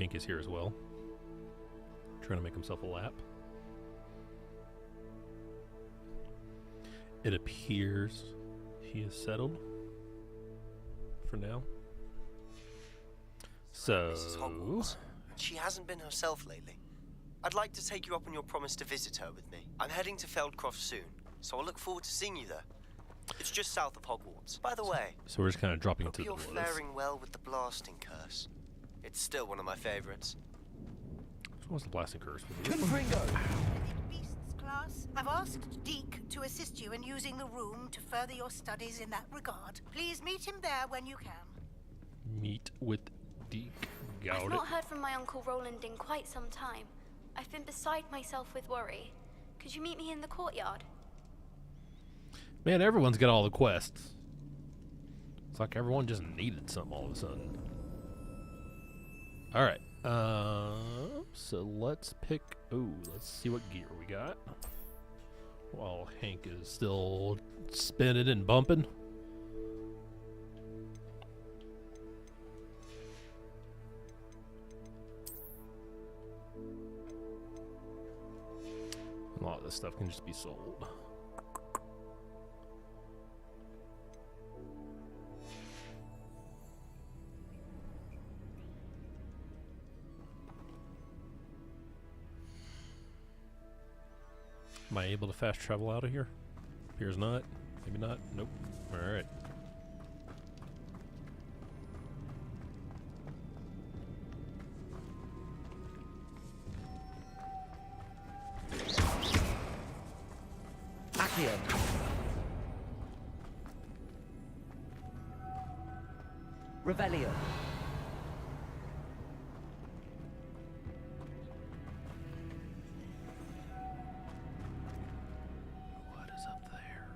Hank is here as well. Trying to make himself a lap. It appears he is settled for now. So, Mrs. Hogwarts. She hasn't been herself lately. I'd like to take you up on your promise to visit her with me. I'm heading to Feldcroft soon, so I'll look forward to seeing you there. It's just south of Hogwarts. By the way, so we're just kind of dropping hope into the you're woods. faring well with the blasting curse. It's still one of my favorites. So what's the blasting curse? Confringo! Beasts class, I've asked Deke to assist you in using the room to further your studies in that regard. Please meet him there when you can. Meet with Deke. Got I've it. not heard from my Uncle Roland in quite some time. I've been beside myself with worry. Could you meet me in the courtyard? Man, everyone's got all the quests. It's like everyone just needed something all of a sudden. Alright. So let's pick... Ooh, let's see what gear we got. While Hank is still spinning and bumping. A lot of this stuff can just be sold. Am I able to fast travel out of here? Appears not. Maybe not. Nope. Alright. Accio. Revelio. What is up there?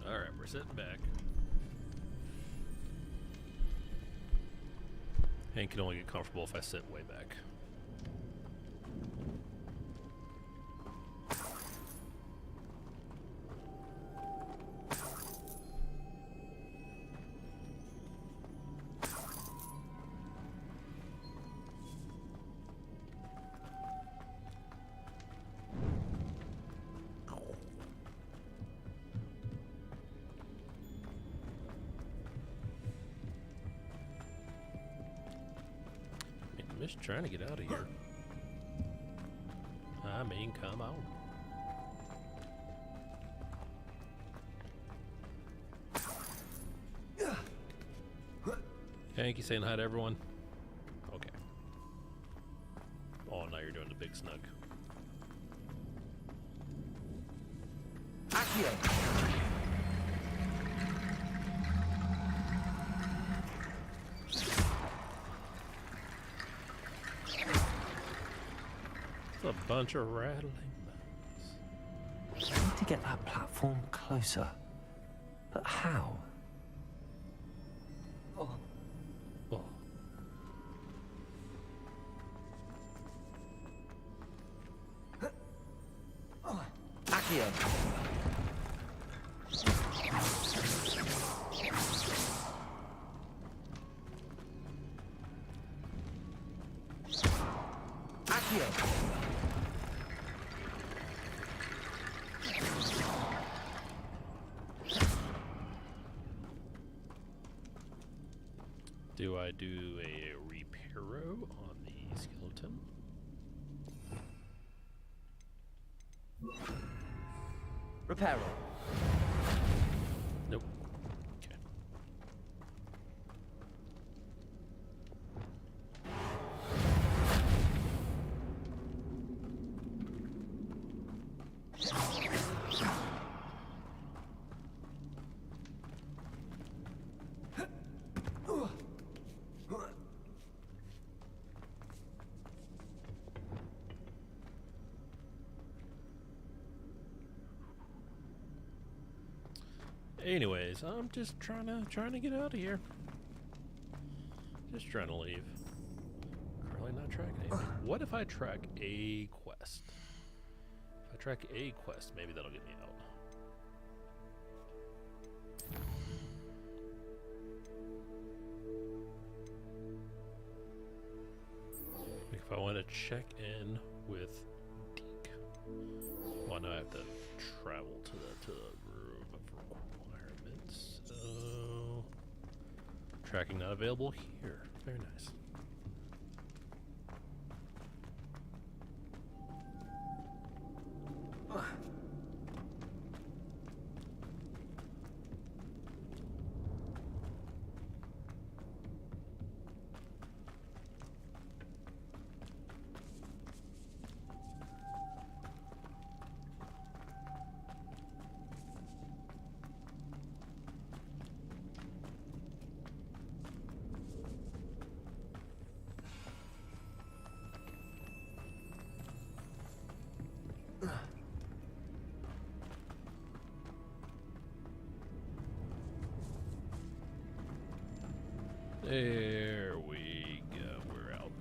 Alright, we're sitting back. Hank can only get comfortable if I sit way back. I'm just trying to get out of here. I mean, come on. Hank, you saying hi to everyone? Okay. Oh, now you're doing the big snug. Accio. It's a bunch of rattling bones. I need to get that platform closer. But how? Oh. Accio. Accio. Do I do a reparo on the skeleton? Reparo. Nope. Okay. Anyways, I'm just trying to get out of here. Just trying to leave. Currently not not track anything. What if I track a quest? If I track a quest, maybe that'll get me out. Like if I want to check in with Deke, well, now I have to travel to the room of requirements. So tracking not available here. Very nice. There we go, we're out.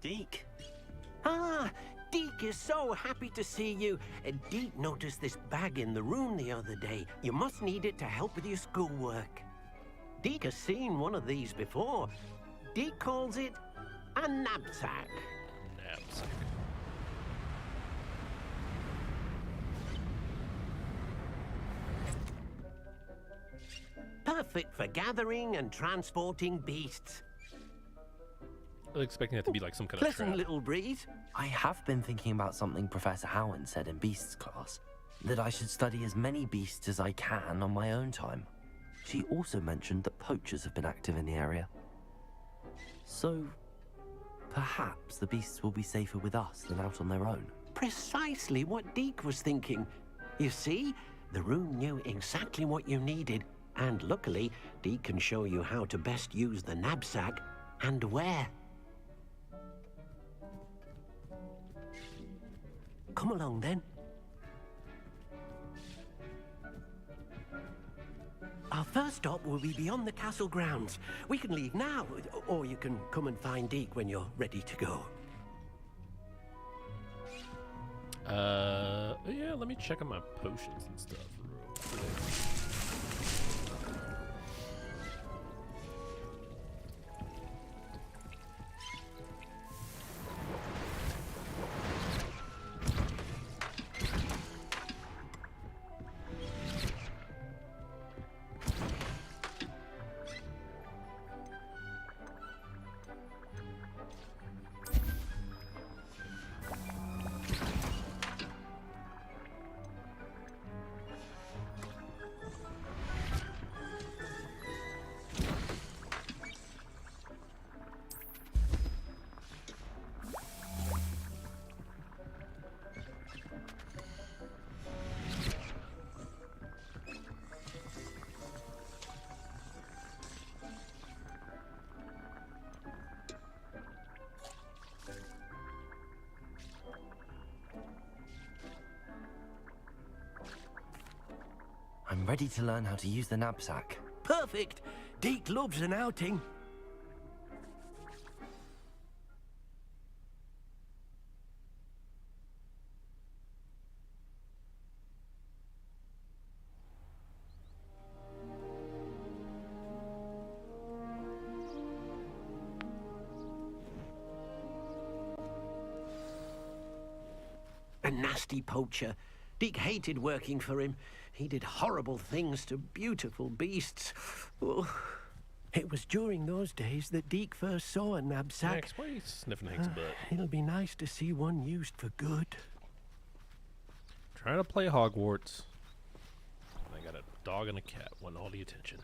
Deke? Ah, Deke is so happy to see you. Deke noticed this bag in the room the other day. You must need it to help with your schoolwork. Deke has seen one of these before. Deke calls it a knapsack. Knapsack. Perfect for gathering and transporting beasts. I was expecting it to be like some kind of Pleasant trap. little breeze. I have been thinking about something Professor Howland said in Beasts class, that I should study as many beasts as I can on my own time. She also mentioned that poachers have been active in the area. So, perhaps the beasts will be safer with us than out on their own. Precisely what Deke was thinking. You see, the room knew exactly what you needed, and luckily, Deke can show you how to best use the knapsack and where. Come along then. Our first stop will be beyond the castle grounds. We can leave now, or you can come and find Deke when you're ready to go. Yeah, let me check on my potions and stuff real quick. I'm ready to learn how to use the knapsack. Perfect! Deke loves an outing. A nasty poacher. Deke hated working for him. He did horrible things to beautiful beasts. Oh. It was during those days that Deke first saw a knapsack. Max, why are you sniffing Hank's butt? It'll be nice to see one used for good. Trying to play Hogwarts. I got a dog and a cat, want all the attention.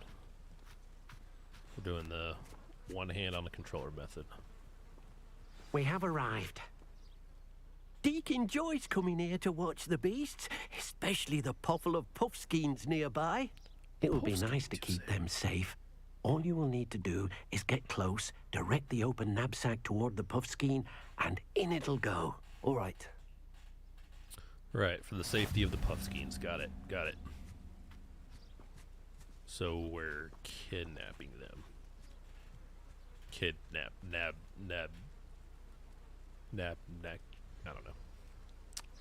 We're doing the one hand on the controller method. We have arrived. Deke enjoys coming here to watch the beasts, especially the potful of puffskeins nearby. It will be nice to keep them safe. All you will need to do is get close, direct the open knapsack toward the puffskein, and in it'll go. All right. Right, for the safety of the puffskeins. Got it, got it. So we're kidnapping them. Nab, I don't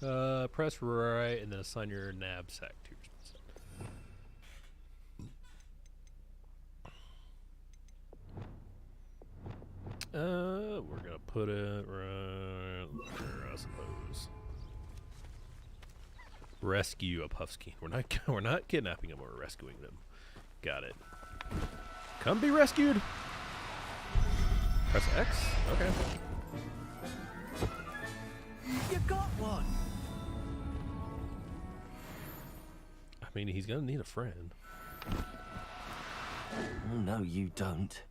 know. Press right and then assign your knapsack to your specimen. We're gonna put it right there, I suppose. Rescue a puffskein. We're not kidnapping them. We're rescuing them. Got it. Come be rescued. Press X. Okay. You got one. I mean, he's gonna need a friend. Oh, no, you don't.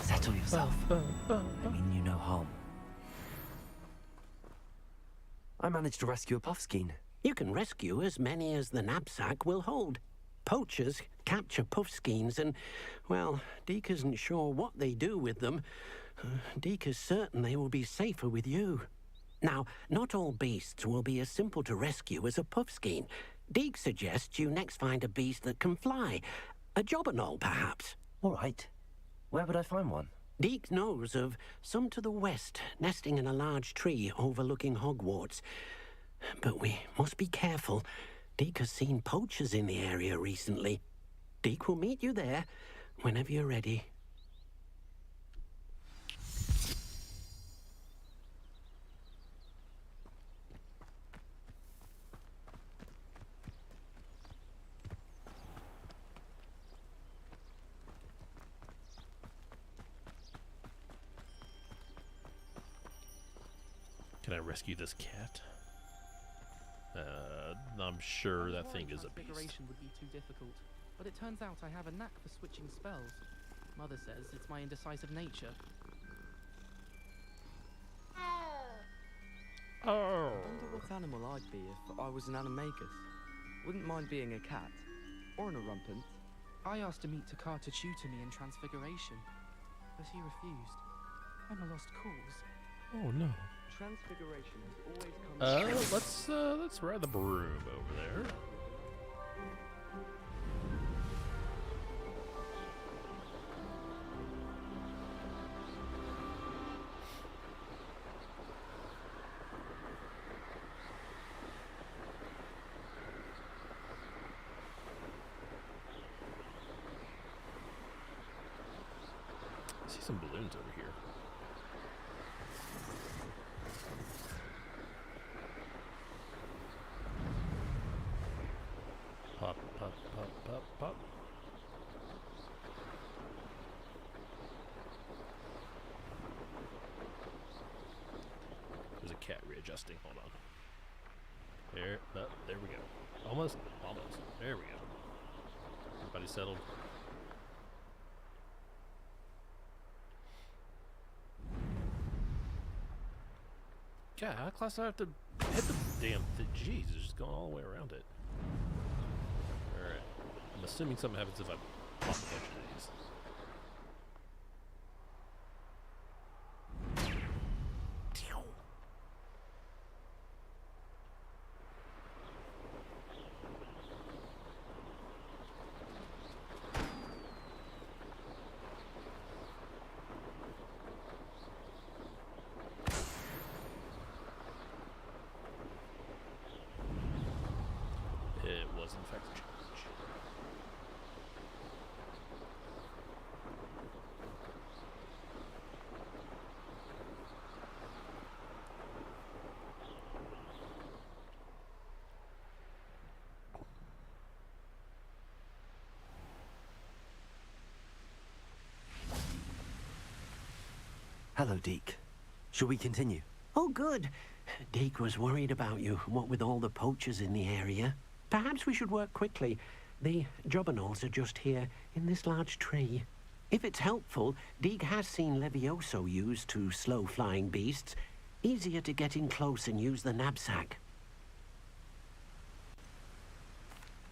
Settle yourself. I mean you no harm. I managed to rescue a puffskein. You can rescue as many as the knapsack will hold. Poachers capture puffskeins and, well, Deke isn't sure what they do with them. Deke is certain they will be safer with you. Now, not all beasts will be as simple to rescue as a puffskein. Deke suggests you next find a beast that can fly. A jobberknoll, perhaps. All right. Where would I find one? Deke knows of some to the west, nesting in a large tree overlooking Hogwarts. But we must be careful. Deke has seen poachers in the area recently. Deke will meet you there whenever you're ready. Can I rescue this cat? I'm sure that thing is a beast. Transfiguration would be too difficult, but it turns out I have a knack for switching spells. Mother says it's my indecisive nature. Oh. I wonder what animal I'd be if I was an animagus. Wouldn't mind being a cat. Or an orumpent. I asked Amit Takar to tutor me in Transfiguration, but he refused. I'm a lost cause. Oh no. Transfiguration has always come... Let's ride the broom over there. I see some balloons over here. Pop, pop, pop, pop, pop. There's a cat readjusting. Hold on. There we go. Almost. There we go. Everybody settled. God, how close do I have to hit the damn thing? Jeez, it's just going all the way around it. Alright. I'm assuming something happens if I pop a bunch of these. It was in fact a challenge. Hello, Deke. Shall we continue? Oh, good. Deke was worried about you, what with all the poachers in the area. Perhaps we should work quickly. The jobberknolls are just here, in this large tree. If it's helpful, Deke has seen Levioso used to slow flying beasts. Easier to get in close and use the knapsack.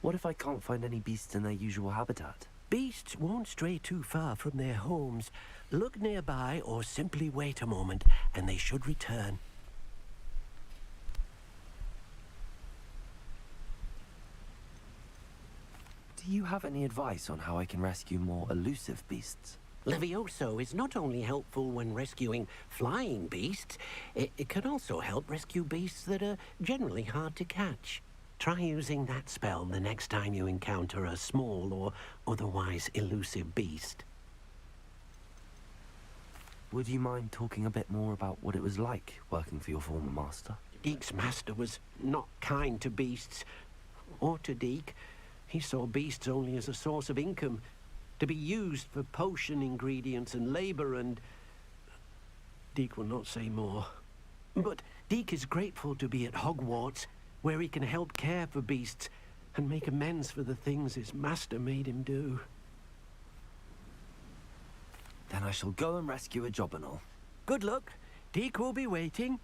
What if I can't find any beasts in their usual habitat? Beasts won't stray too far from their homes. Look nearby or simply wait a moment, and they should return. Do you have any advice on how I can rescue more elusive beasts? Levioso is not only helpful when rescuing flying beasts, it can also help rescue beasts that are generally hard to catch. Try using that spell the next time you encounter a small or otherwise elusive beast. Would you mind talking a bit more about what it was like working for your former master? Deke's master was not kind to beasts, or to Deke. He saw beasts only as a source of income, to be used for potion ingredients and labor, and Deke will not say more. But Deke is grateful to be at Hogwarts, where he can help care for beasts and make amends for the things his master made him do. Then I shall go and rescue a jobberknoll. Good luck. Deke will be waiting.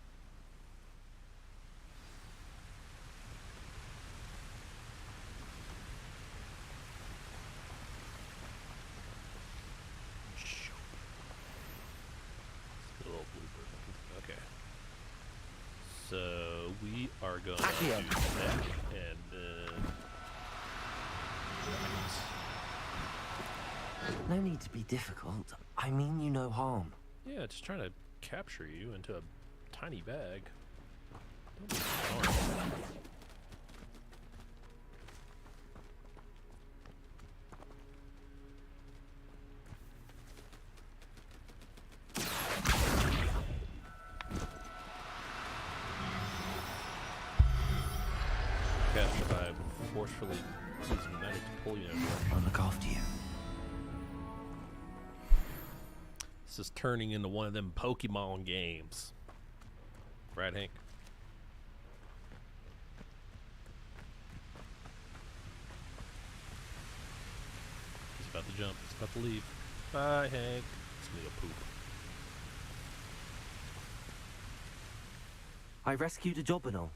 Okay. So we are going to do that, and then No need to be difficult. I mean you no harm. yeah, just trying to capture you into a tiny bag. Don't be smart. Capture by forcefully using magic to pull you in a direction. I'll look after you. This is turning into one of them Pokemon games. Right, Hank? He's about to jump. He's about to leave. Bye, Hank. It's gonna go poop. I rescued a jobberknoll.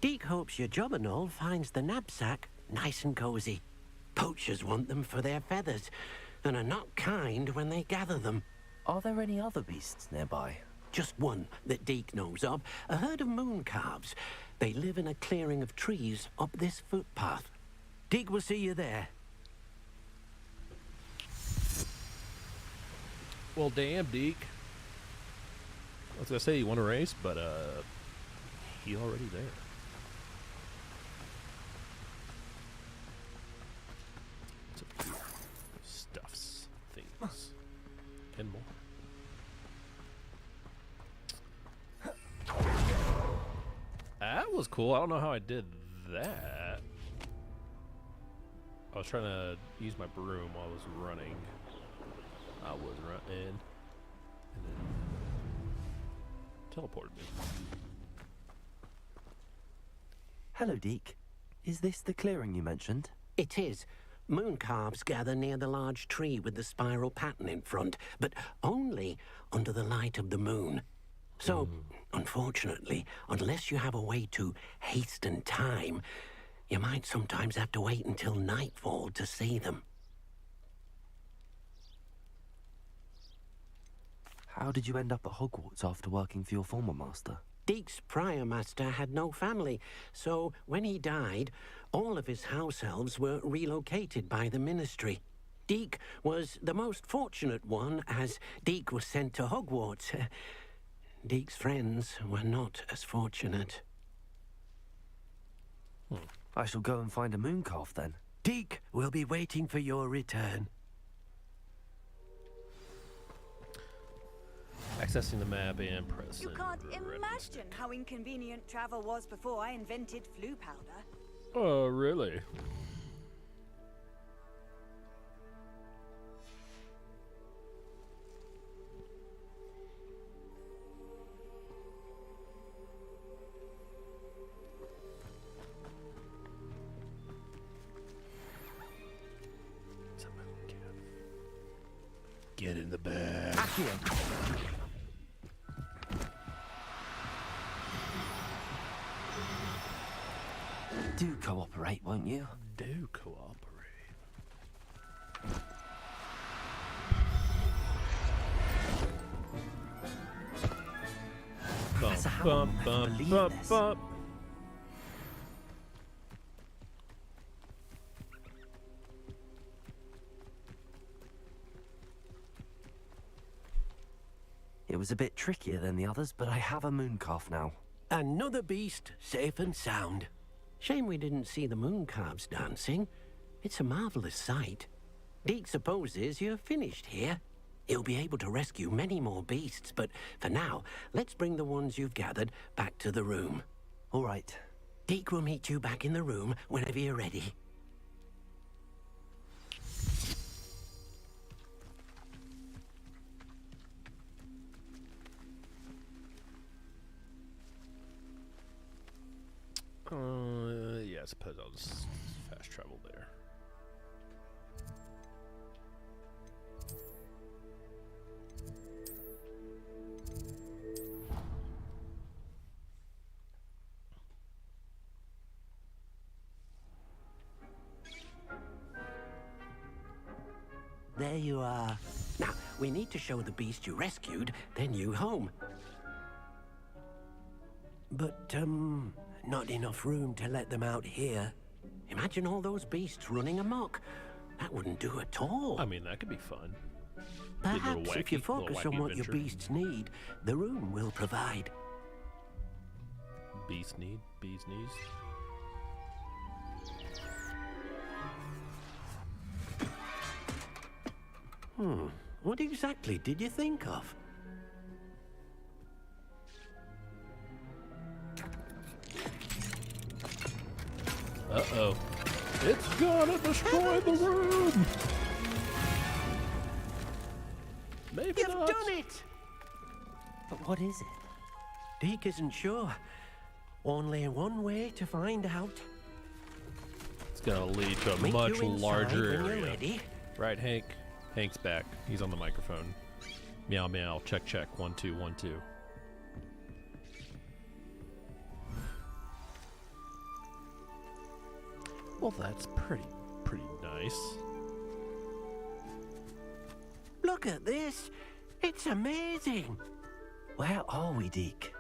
Deke hopes your jobberknoll finds the knapsack nice and cozy. Poachers want them for their feathers, and are not kind when they gather them. Are there any other beasts nearby? Just one that Deke knows of, a herd of moon calves. They live in a clearing of trees up this footpath. Deke will see you there. Well, damn, Deke. I was gonna say you want to race, but he already there. What's up here? Stuffs, things, and more. That was cool. I don't know how I did that. I was trying to use my broom while I was running. I was running, and then teleported me. Hello, Deke. Is this the clearing you mentioned? It is. Moon calves gather near the large tree with the spiral pattern in front, but only under the light of the moon. So, unfortunately, unless you have a way to hasten time, you might sometimes have to wait until nightfall to see them. How did you end up at Hogwarts after working for your former master? Deke's prior master had no family, so when he died, all of his house elves were relocated by the ministry. Deke was the most fortunate one, as Deke was sent to Hogwarts. Deke's friends were not as fortunate. I shall go and find a moon calf then. Deke will be waiting for your return. Accessing the map and pressing. You can't red imagine stick. how inconvenient travel was before I invented flu powder. Oh, really? Get in the bag. Accio. Do cooperate, won't you? Do cooperate. Professor Howard will never believe this. It was a bit trickier than the others, but I have a moon calf now. Another beast, safe and sound. Shame we didn't see the moon calves dancing. It's a marvelous sight. Deke supposes you're finished here. He'll be able to rescue many more beasts, but for now, let's bring the ones you've gathered back to the room. All right. Deke will meet you back in the room whenever you're ready. Yeah, I suppose I'll just fast travel there. There you are. Now, we need to show the beast you rescued their new home. But, not enough room to let them out here. Imagine all those beasts running amok. That wouldn't do at all. I mean, that could be fun. Perhaps if you focus on what adventure. your beasts need, the room will provide. Beast need? Bees knees? What exactly did you think of? Uh-oh. It's gonna destroy the room! Maybe You've not. done it! But what is it? Deke isn't sure. Only one way to find out. It's gonna lead to a Meet much you inside larger when you're area. ready. Right, Hank? Hank's back. He's on the microphone. Meow meow. Check check. 1 2 1 2. Well, that's pretty nice. Look at this. It's amazing. Where are we, Deke?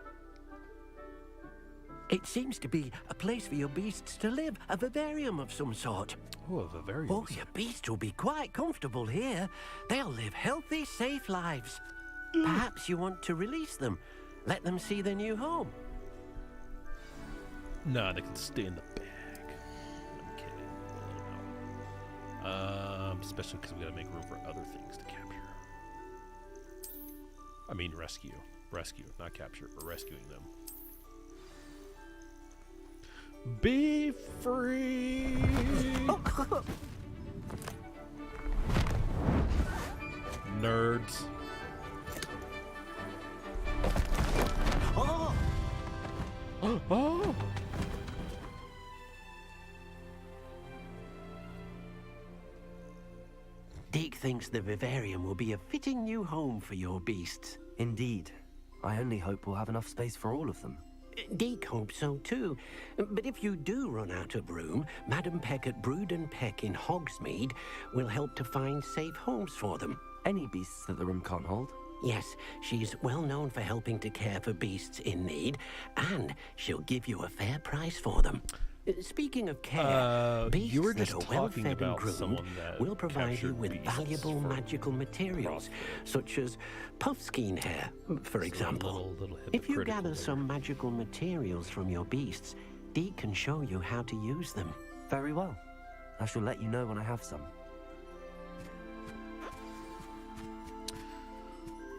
It seems to be a place for your beasts to live, a vivarium of some sort. Oh, a Bavarian. Oh, your beasts will be quite comfortable here. They'll live healthy, safe lives. Perhaps you want to release them. Let them see their new home. Nah, they can stay in the bag. I'm kidding. Especially because we gotta make room for other things to capture. I mean, rescue. Rescue, not capture. We're rescuing them. Be free! Nerds. Oh! Oh! Deke thinks the vivarium will be a fitting new home for your beasts. Indeed. I only hope we'll have enough space for all of them. Deke hopes so too. But if you do run out of room, Madam Peck at Brood and Peck in Hogsmeade will help to find safe homes for them. Any beasts that the room can't hold? Yes, she's well known for helping to care for beasts in need, and she'll give you a fair price for them. Speaking of care, beasts you were that just are well talking fed and about groomed someone that will provide you captured with beasts valuable for magical materials, such as puffskein hair, for example. Little If you hypocritical gather there. some magical materials from your beasts, Deke can show you how to use them. Very well. I shall let you know when I have some.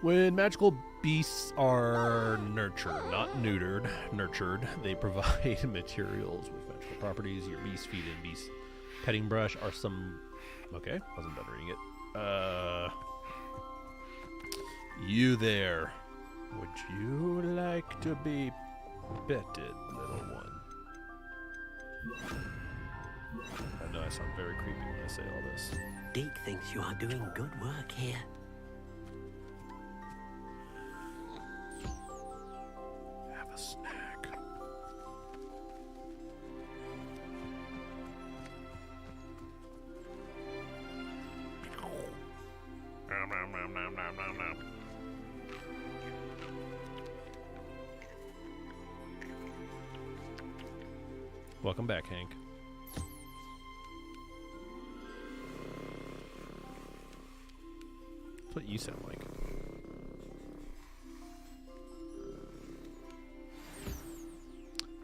When magical beasts are nurtured, not neutered, nurtured, they provide materials with magical properties. Your beast feed and beast petting brush are some... Okay, wasn't done reading it. You there. Would you like to be petted, little one? I know I sound very creepy when I say all this. Deke thinks you are doing good work here. nom, nom, nom. Welcome back, Hank. That's what you sound like.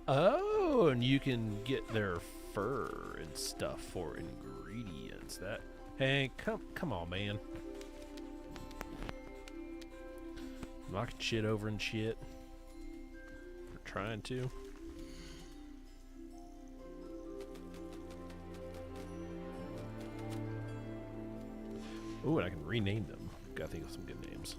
Oh, and you can get their fur and stuff for ingredients. That Hank, come on, man. Knocking shit over and shit. Or trying to. Ooh, and I can rename them. Gotta think of some good names.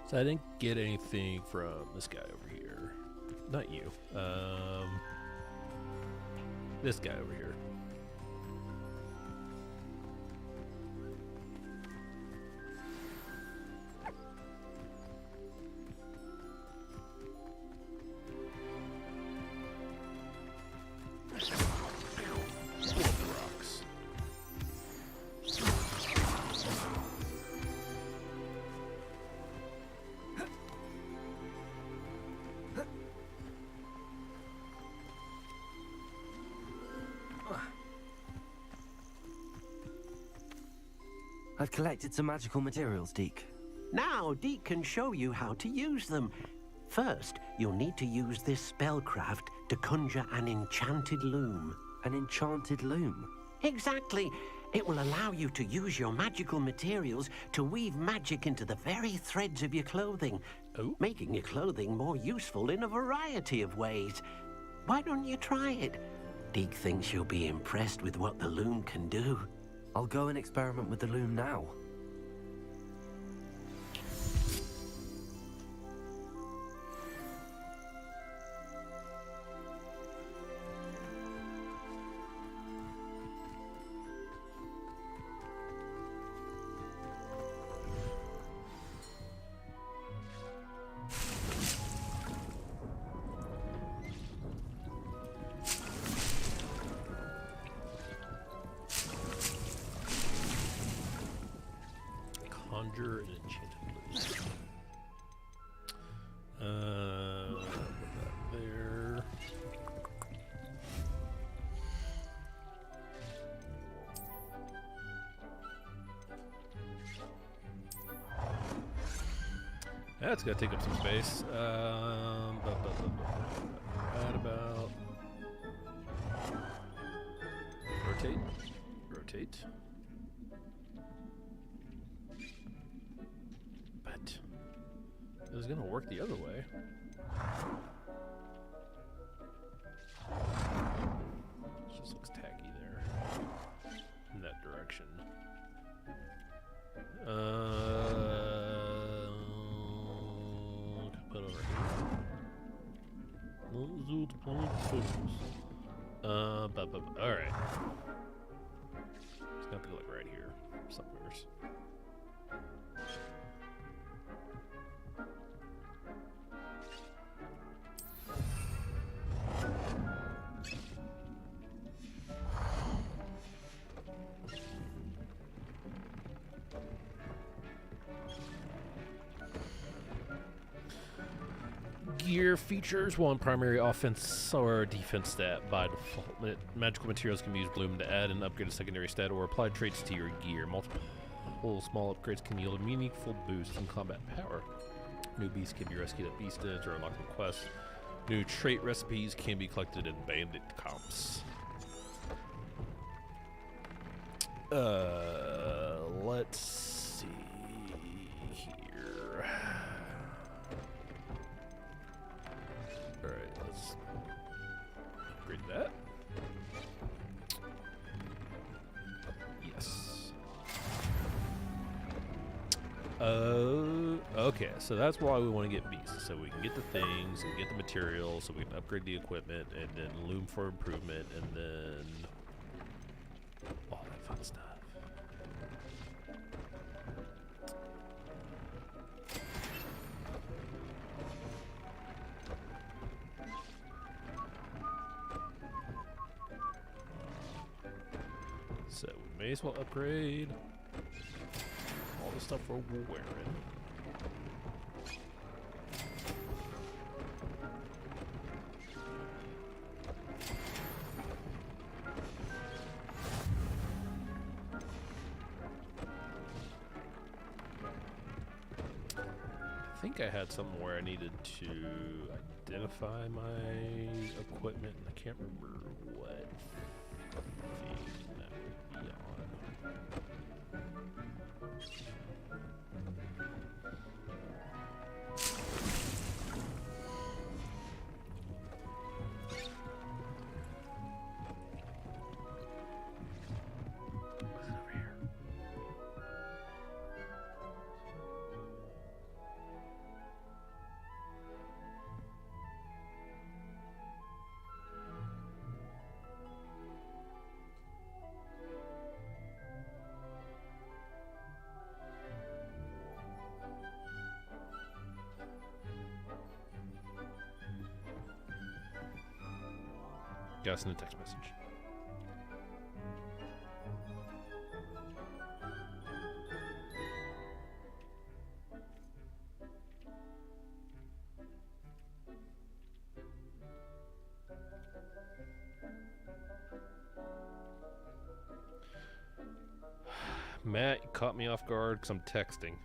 So I didn't get anything from this guy over here. Not you. This guy over here. Rocks. I've collected some magical materials, Deke. Now, Deke can show you how to use them. First, you'll need to use this spellcraft to conjure an enchanted loom. An enchanted loom? Exactly. It will allow you to use your magical materials to weave magic into the very threads of your clothing, making your clothing more useful in a variety of ways. Why don't you try it? Deke thinks you'll be impressed with what the loom can do. I'll go and experiment with the loom now. Conjure an enchanted loom. Put that there. That's gonna take up some space. Right about. Rotate. Rotate. But it was gonna work the other way. It just looks tacky there. In that direction. Put over here. Alright. It's gonna have to go like right here. Somewhere. Gear features one primary offense or defense stat by default. Magical materials can be used bloom to add and upgrade a secondary stat or apply traits to your gear. Multiple small upgrades can yield a meaningful boost in combat power. New beasts can be rescued at beast ends or unlocked in quests. New trait recipes can be collected in bandit comps. Let's see here. Alright, let's upgrade that. Yes. Okay, so that's why we want to get beasts, so we can get the things and get the materials, so we can upgrade the equipment, and then loom for improvement, and then all that fun stuff. So we may as well upgrade all the stuff we're wearing. I think I had something where I needed to identify my equipment, and I can't remember what thing that would be on. Got us in a text message. Matt, you caught me off guard because I'm texting.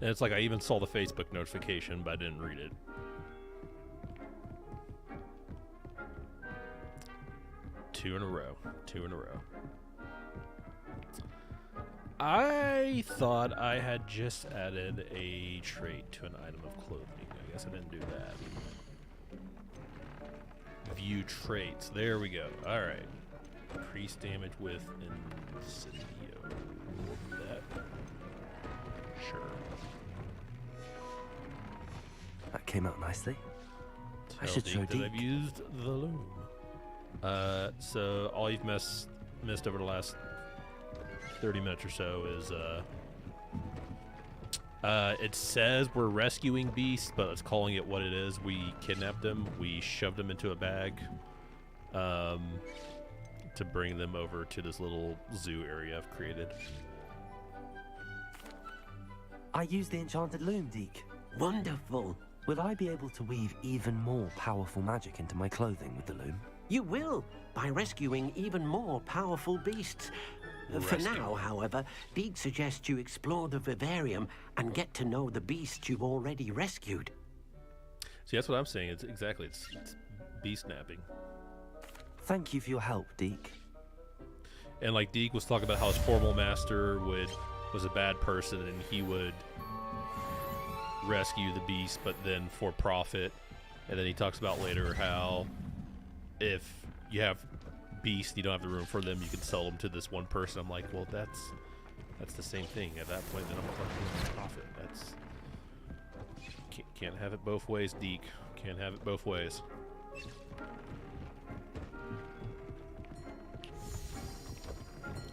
And it's like I even saw the Facebook notification, but I didn't read it. Two in a row. I thought I had just added a trait to an item of clothing. I guess I didn't do that. View traits. There we go. Alright. Increase damage with Incendio. That. Sure. That came out nicely. I Tell should show Deke that Deke. I've used the loom. So all you've missed over the last 30 minutes or so is it says we're rescuing beasts, but it's calling it what it is. We kidnapped them. We shoved them into a bag to bring them over to this little zoo area I've created. I used the enchanted loom, Deke. Wonderful. Will I be able to weave even more powerful magic into my clothing with the loom? You will, by rescuing even more powerful beasts. For now, however, Deke suggests you explore the vivarium and get to know the beasts you've already rescued. See, that's what I'm saying. It's beast napping. Thank you for your help, Deke. And like Deke was talking about how his formal master was a bad person and he would rescue the beast, but then for profit. And then he talks about later how if you have beasts, you don't have the room for them, you can sell them to this one person. I'm like, well, that's the same thing. At that point, then I'm talking profit. That's can't have it both ways, Deke. Can't have it both ways.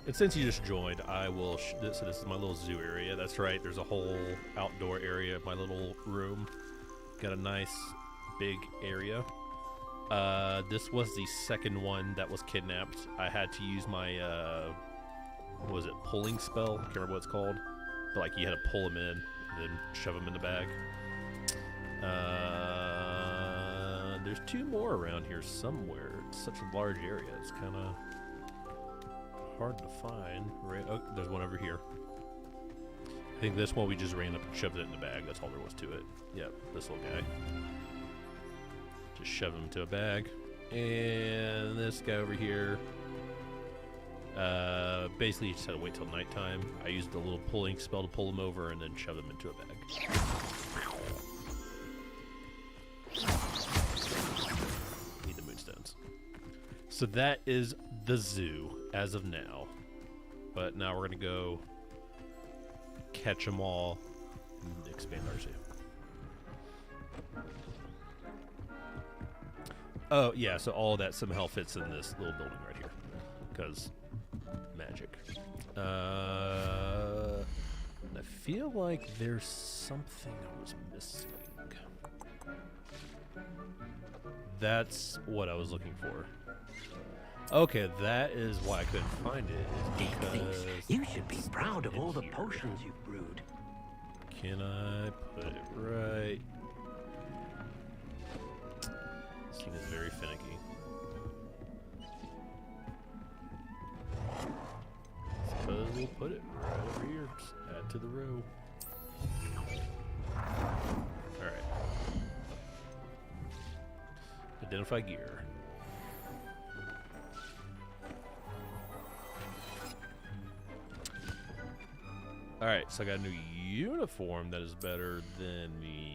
And since you just joined, I will. So this is my little zoo area. That's right. There's a whole outdoor area of my little room. Got a nice big area. This was the second one that was kidnapped. I had to use my, what was it, pulling spell? I can't remember what it's called. But like you had to pull them in and then shove them in the bag. There's two more around here somewhere. It's such a large area. It's kind of hard to find. Right? Oh, there's one over here. I think this one we just ran up and shoved it in the bag. That's all there was to it. Yep, this little guy. Just shove him into a bag. And this guy over here, basically you just had to wait till nighttime. I used the little pulling spell to pull him over and then shove him into a bag. So that is the zoo as of now. But now we're going to go catch them all and expand our zoo. Oh, yeah, so all of that somehow fits in this little building right here. Because magic. I feel like there's something I was missing. That's what I was looking for. Okay, that is why I couldn't find it. Dick thinks you should be proud of all the potions you've brewed. Can I put it right? This thing is very finicky. Suppose we'll put it right over here. Just add to the row. Alright. Identify gear. Alright, so I got a new uniform that is better than the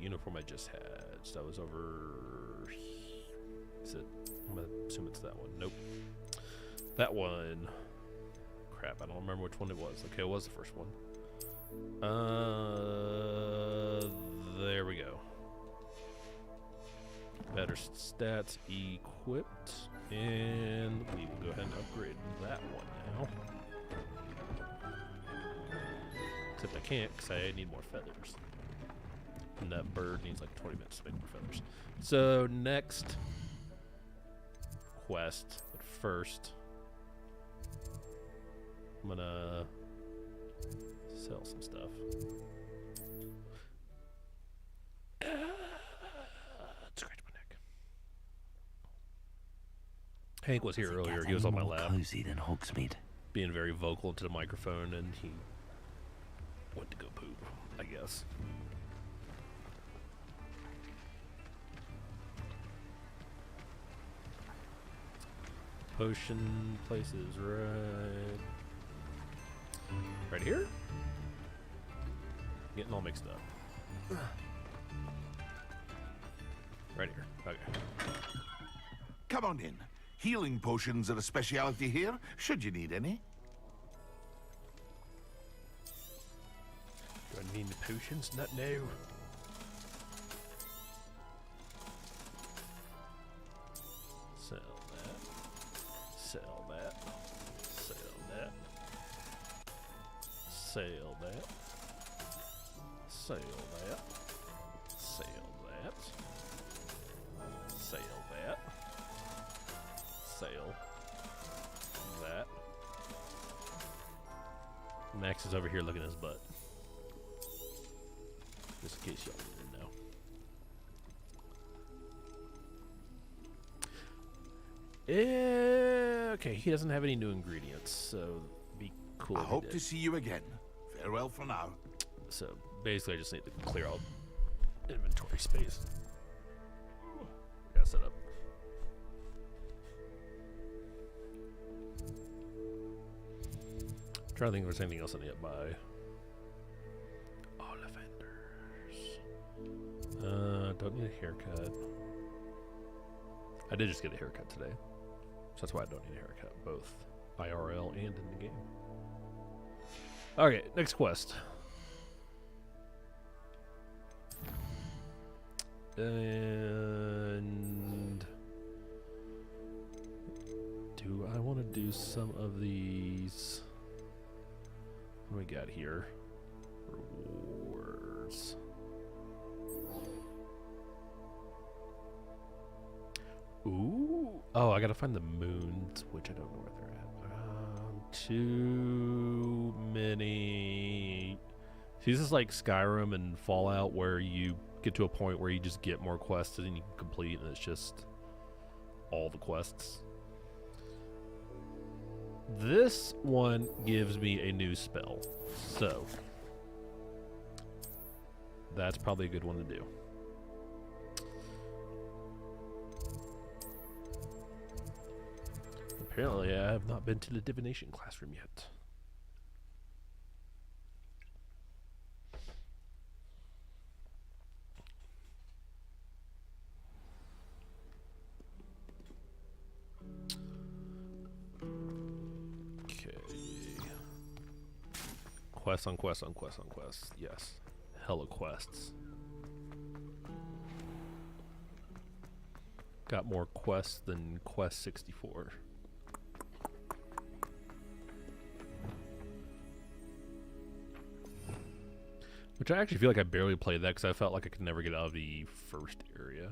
uniform I just had. So that was over... Is it? I'm gonna assume it's that one. Nope. That one. Crap, I don't remember which one it was. Okay, it was the first one. There we go. Better stats equipped. And we will go ahead and upgrade that one now. Except I can't because I need more feathers. And that bird needs like 20 minutes to make more feathers. So next quest, but first I'm gonna sell some stuff. Scratch my neck. Hank was here earlier. He was on my lap. Cozy than Hogsmeade. Being very vocal into the microphone, and he went to go poop, I guess. Potion places right here? Getting all mixed up. Right here. Okay. Come on in. Healing potions are a specialty here, should you need any. Do I need any potions? Not now. Sell that. Sell that. Sell that. Sell that. Sell that. Sell that. Sell that. Sell that. Max is over here looking at his butt. Just in case y'all didn't know. Okay, he doesn't have any new ingredients, so be cool. I hope to see you again. Farewell for now. So basically, I just need to clear out inventory space. Gotta set up. Trying to think if there's anything else I need to buy. Don't need a haircut. I did just get a haircut today. So that's why I don't need a haircut. Both IRL and in the game. Okay, next quest. And do I want to do some of these? What do we got here? Rewards. Ooh. Oh, I gotta find the moons, which I don't know where they're at. Too many. See, this is like Skyrim and Fallout, where you get to a point where you just get more quests and you can complete, and it's just all the quests. This one gives me a new spell, so that's probably a good one to do. Apparently, I have not been to the divination classroom yet. Quests on quests on quests on quests. Yes. Hella quests. Got more quests than Quest 64. Which I actually feel like I barely played that because I felt like I could never get out of the first area.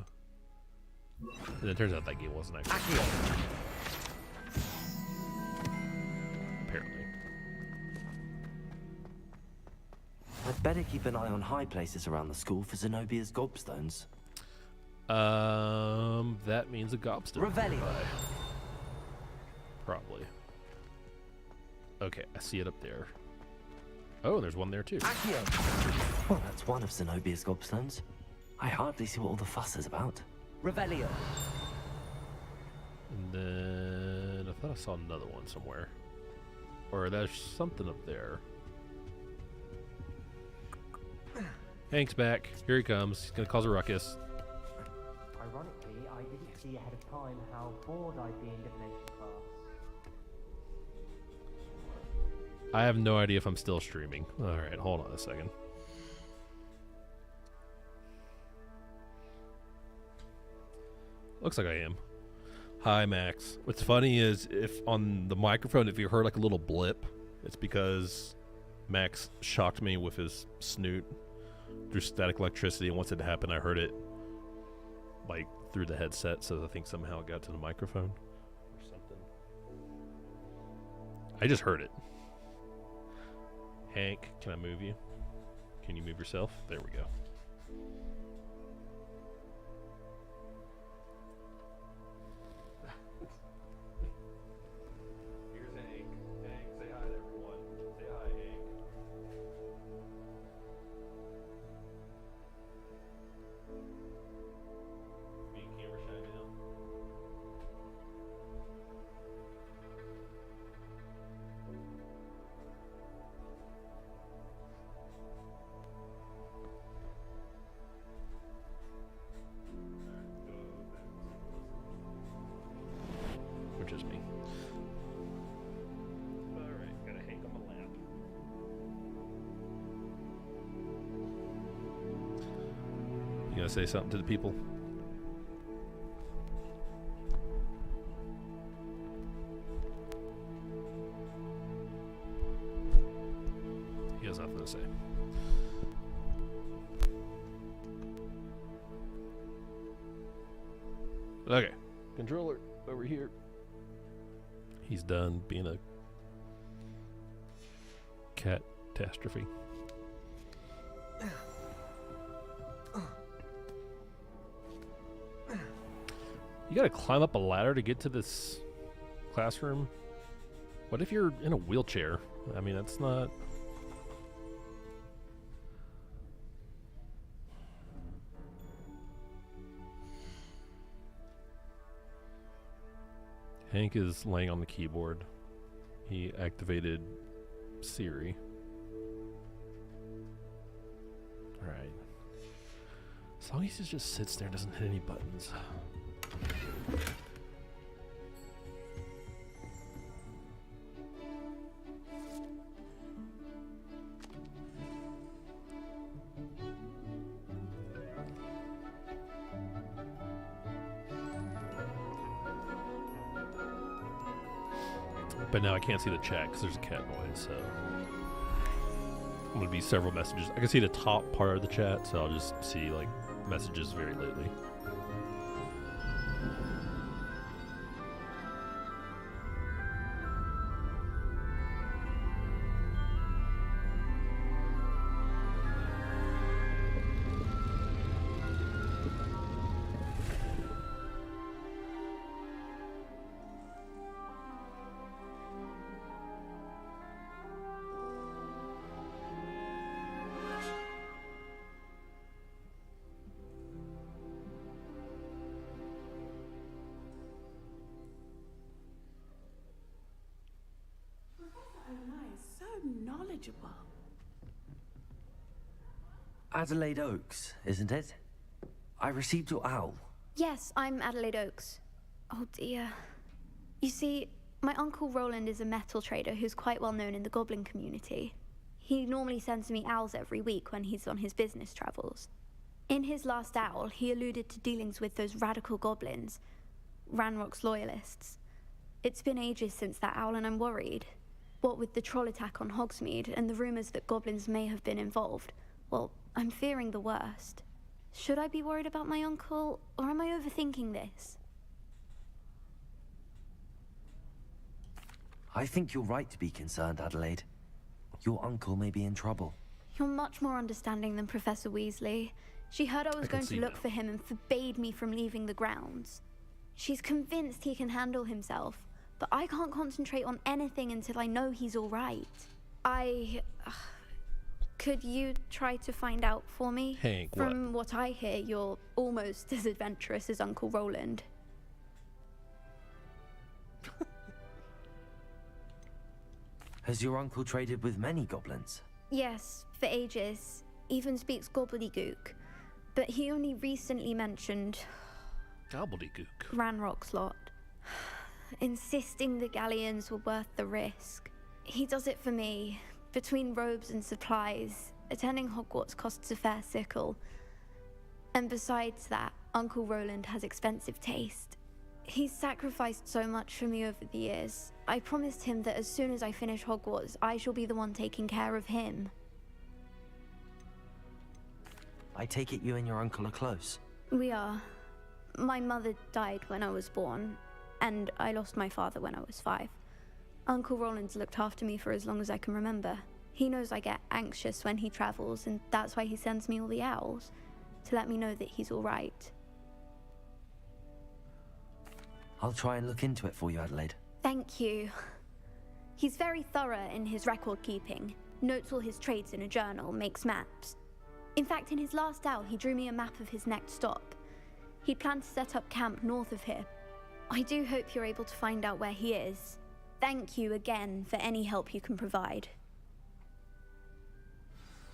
And it turns out that game wasn't actually apparently. I'd better keep an eye on high places around the school for Zenobia's gobstones. That means a gobstone. Revelio. Probably. Okay, I see it up there. Oh, there's one there too. Well, that's one of Zenobia's gobstones. I hardly see what all the fuss is about. Revelio. And then I thought I saw another one somewhere. Or there's something up there. Hank's back. Here he comes. He's gonna cause a ruckus. Ironically, I didn't see ahead of time how bored I'd be in divination class. I have no idea if I'm still streaming. Alright, hold on a second. Looks like I am. Hi, Max. What's funny is if on the microphone, if you heard like a little blip, it's because Max shocked me with his snoot through static electricity, and once it happened, I heard it like through the headset, so I think somehow it got to the microphone or something. I just heard it. Hank, can I move you? Can you move yourself? There we go. Here's Hank. Hank, say hi to everyone. Say hi, Hank. Being camera shy now. Which is me. Alright, gotta hang on my lap. You gonna say something to the people? He has nothing to say. Okay. Controller over here. He's done being a catastrophe. You gotta climb up a ladder to get to this classroom? What if you're in a wheelchair? I mean, that's not... Hank is laying on the keyboard. He activated Siri. Alright. As long as he just sits there and doesn't hit any buttons. But now I can't see the chat because there's a cat noise, so I'm going to be several messages. I can see the top part of the chat, so I'll just see like messages very lately. Knowledgeable. Adelaide Oaks, isn't it? I received your owl. Yes, I'm Adelaide Oaks. Oh dear. You see, my uncle Roland is a metal trader who's quite well known in the goblin community. He normally sends me owls every week when he's on his business travels. In his last owl, he alluded to dealings with those radical goblins, Ranrock's loyalists. It's been ages since that owl and I'm worried. What with the troll attack on Hogsmeade and the rumors that goblins may have been involved, well, I'm fearing the worst. Should I be worried about my uncle, or am I overthinking this? I think you're right to be concerned, Adelaide. Your uncle may be in trouble. You're much more understanding than Professor Weasley. She heard I was going to look for him and forbade me from leaving the grounds. She's convinced he can handle himself, but I can't concentrate on anything until I know he's all right. Could you try to find out for me? Hank, From what I hear, you're almost as adventurous as Uncle Roland. Has your uncle traded with many goblins? Yes, for ages. Even speaks gobbledygook. But he only recently mentioned Gobbledygook. Ranrock's lot, insisting the galleons were worth the risk. He does it for me. Between robes and supplies, attending Hogwarts costs a fair sickle. And besides that, Uncle Roland has expensive taste. He's sacrificed so much for me over the years. I promised him that as soon as I finish Hogwarts, I shall be the one taking care of him. I take it you and your uncle are close. We are. My mother died when I was born, and I lost my father when I was 5. Uncle Roland's looked after me for as long as I can remember. He knows I get anxious when he travels, and that's why he sends me all the owls, to let me know that he's all right. I'll try and look into it for you, Adelaide. Thank you. He's very thorough in his record keeping, notes all his trades in a journal, makes maps. In fact, in his last owl, he drew me a map of his next stop. He'd planned to set up camp north of here. I do hope you're able to find out where he is. Thank you again for any help you can provide.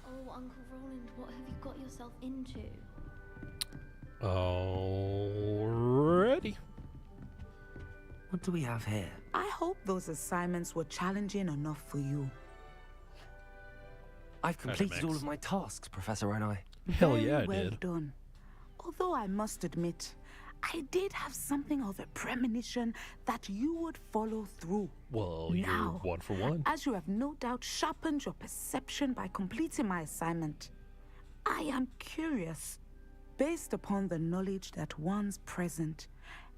Oh, Uncle Roland, what have you got yourself into? Alrighty. What do we have here? I hope those assignments were challenging enough for you. I've completed all of my tasks, Professor Onai. Hell yeah, I well did. done. Although I must admit, I did have something of a premonition that you would follow through. Well, Now, you're 1 for 1. As you have no doubt sharpened your perception by completing my assignment, I am curious, based upon the knowledge that one's present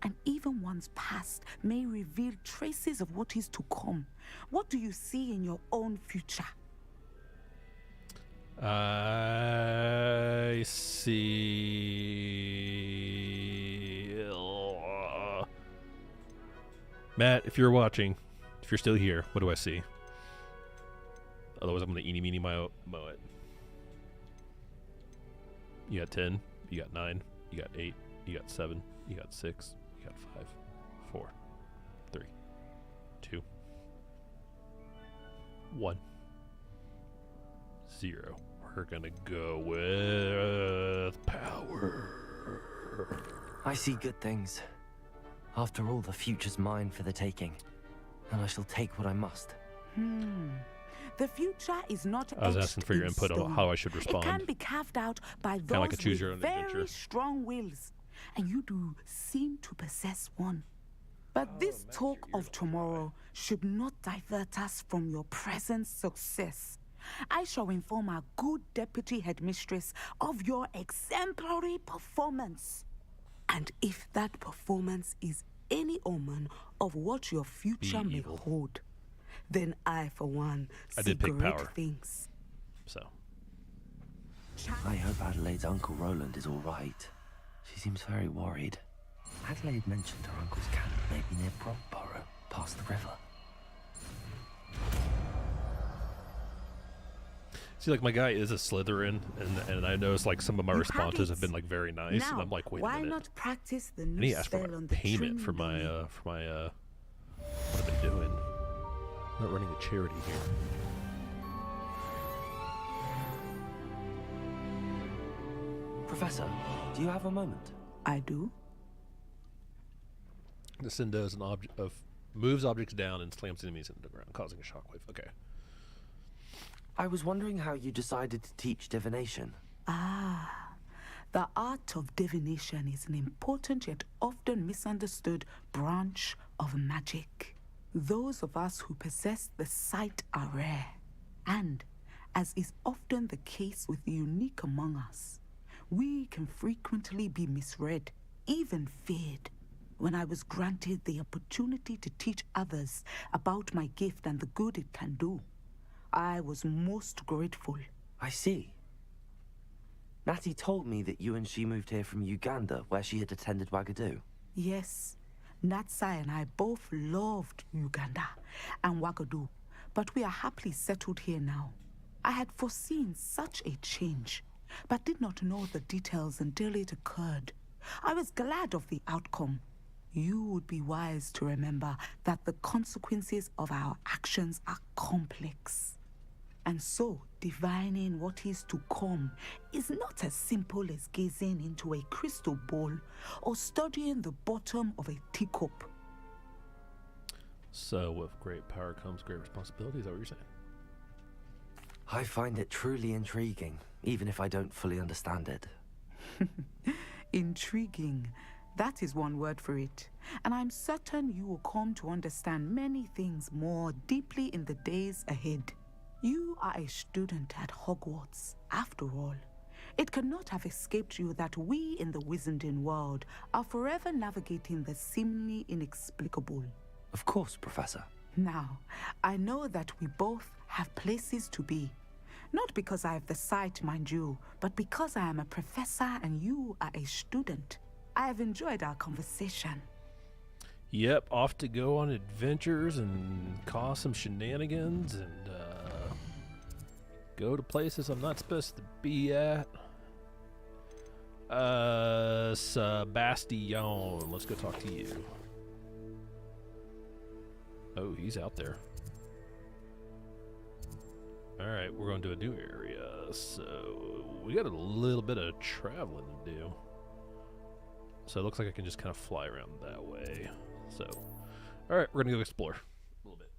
and even one's past may reveal traces of what is to come. What do you see in your own future? I see. Matt, if you're watching, if you're still here, what do I see? Otherwise, I'm gonna eeny meeny mow it. You got 10. You got 9. You got 8. You got 7. You got 6. You got 5. 4. 3. 2. 1. 0. We're gonna go with power. I see good things. After all, the future's mine for the taking, and I shall take what I must. The future is not I was asking for your input on how I should respond. It can be carved out by Kinda those like a choose your with own very adventure. strong wills, and you do seem to possess one. But this talk of tomorrow should not divert us from your present success. I shall inform our good deputy headmistress of your exemplary performance. And if that performance is any omen of what your future may hold, then I, for one, I see did pick great power. things. So. I hope Adelaide's Uncle Roland is all right. She seems very worried. Adelaide mentioned her uncle's camp may be near Brockborough, past the river. See, like, my guy is a Slytherin, and I noticed, like, some of my responses have been, like, very nice, Now, and I'm like, wait a why minute. not practice the I new need to ask for spell my on the payment for my, what am I doing? I'm not running a charity here. Professor, do you have a moment? I do. The Sin does moves objects down and slams enemies into the ground, causing a shockwave. Okay. I was wondering how you decided to teach divination. Ah, the art of divination is an important yet often misunderstood branch of magic. Those of us who possess the sight are rare, and, as is often the case with the unique among us, we can frequently be misread, even feared. When I was granted the opportunity to teach others about my gift and the good it can do, I was most grateful. I see. Natty told me that you and she moved here from Uganda, where she had attended Wagadu. Yes, Natsai and I both loved Uganda and Wagadu, but we are happily settled here now. I had foreseen such a change, but did not know the details until it occurred. I was glad of the outcome. You would be wise to remember that the consequences of our actions are complex. And so, divining what is to come is not as simple as gazing into a crystal ball or studying the bottom of a teacup. So, with great power comes great responsibility, is that what you're saying? I find it truly intriguing, even if I don't fully understand it. Intriguing. That is one word for it. And I'm certain you will come to understand many things more deeply in the days ahead. You are a student at Hogwarts, after all. It cannot have escaped you that we in the Wizarding world are forever navigating the seemingly inexplicable. Of course, Professor. Now, I know that we both have places to be. Not because I have the sight, mind you, but because I am a professor and you are a student. I have enjoyed our conversation. Yep, off to go on adventures and cause some shenanigans and go to places I'm not supposed to be at. Sebastian, let's go talk to you. Oh, he's out there. Alright, we're going to a new area, so we got a little bit of traveling to do. So it looks like I can just kind of fly around that way. So, alright, we're going to go explore a little bit.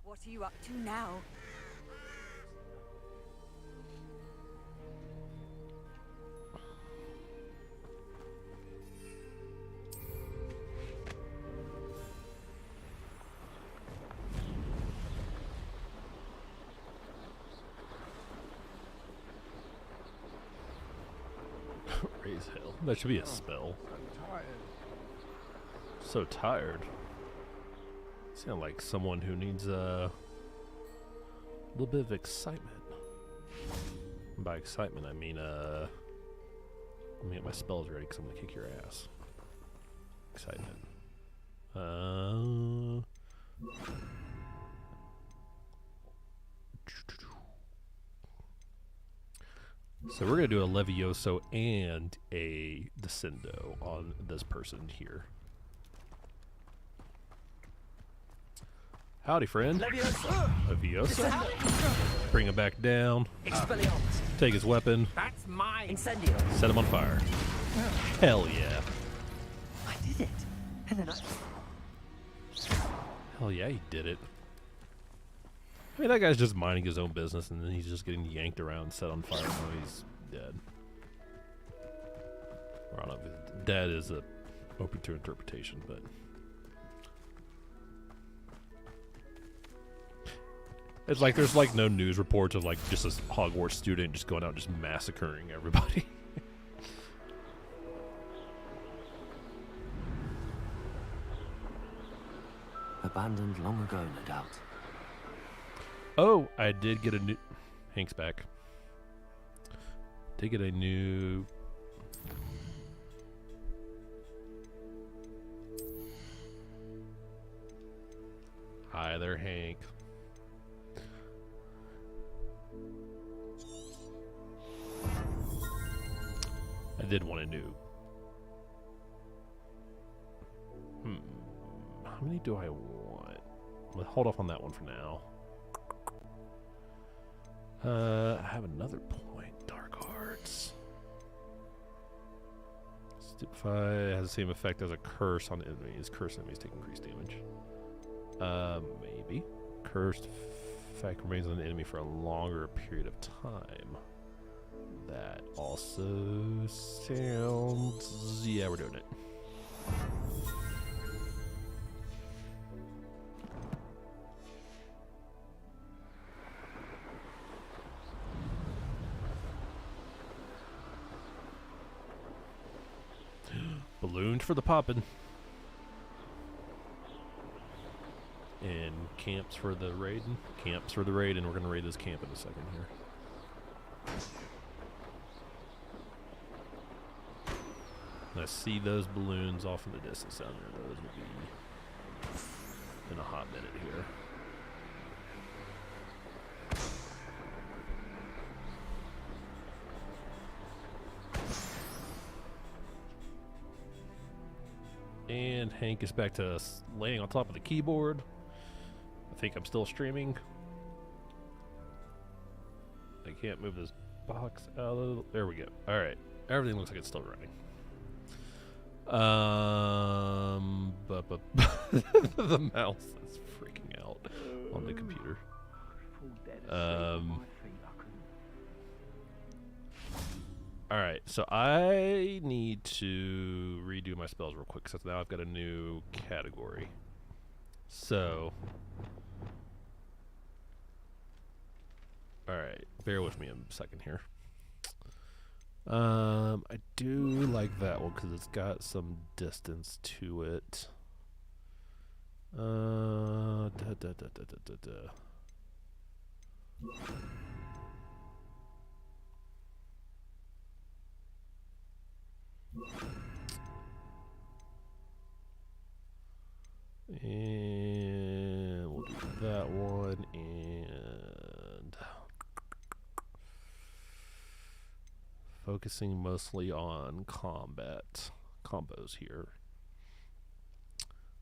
What are you up to now? Raise hell. That should be a spell. So tired. Sound like someone who needs a little bit of excitement. And by excitement, I mean, let me get my spells ready because I'm going to kick your ass. Excitement. So we're going to do a Levioso and a Descendo on this person here. Howdy, friend. Leviosa. Bring him back down. Take his weapon. That's mine. Incendio. Set him on fire. Hell yeah. I did it. And then Hell yeah, he did it. I mean, that guy's just minding his own business, and then he's just getting yanked around and set on fire when he's dead. Or I don't know if dead is open to interpretation, but... It's like there's like no news reports of like just a Hogwarts student just going out and just massacring everybody. abandoned long ago, no doubt. Oh, I did get a new... Hank's back. Did get a new... Hi there, Hank. I did want a new... How many do I want? Let's hold off on that one for now. I have another point. Dark Arts. Stupefy Purify has the same effect as a curse on enemies. Cursed enemies take increased damage. Maybe. Cursed effect remains on the enemy for a longer period of time. That also sounds... Yeah, we're doing it. Ballooned for the poppin'. And camps for the raiding. Camps for the raid, and we're gonna raid this camp in a second here. I see those balloons off in the distance down there. Those will be in a hot minute here. And Hank is back to laying on top of the keyboard. I think I'm still streaming. I can't move this box out of... There we go. Alright. Everything looks like it's still running. But the mouse is freaking out on the computer. Alright, so I need to redo my spells real quick, because now I've got a new category. So... Alright, bear with me a second here. I do like that one, because it's got some distance to it. And we'll do that one, and focusing mostly on combat combos here.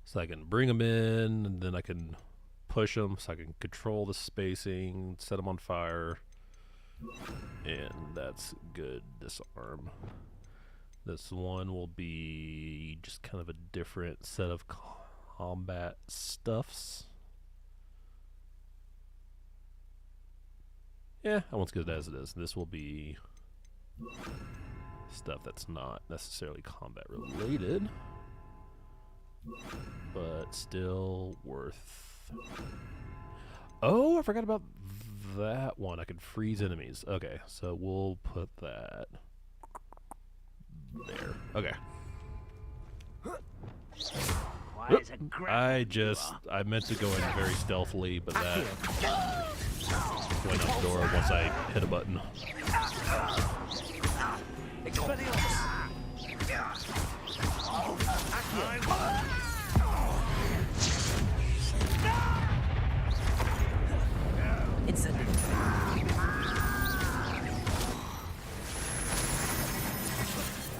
So I can bring them in, and then I can push them, so I can control the spacing, set them on fire, and that's good disarm. This one will be just kind of a different set of combat stuffs. Yeah, that one's good as it is. This will be stuff that's not necessarily combat related, but still worth... Oh, I forgot about that one. I could freeze enemies. Okay, so we'll put that there. Okay. I meant to go in very stealthily, but that went out the door once I hit a button.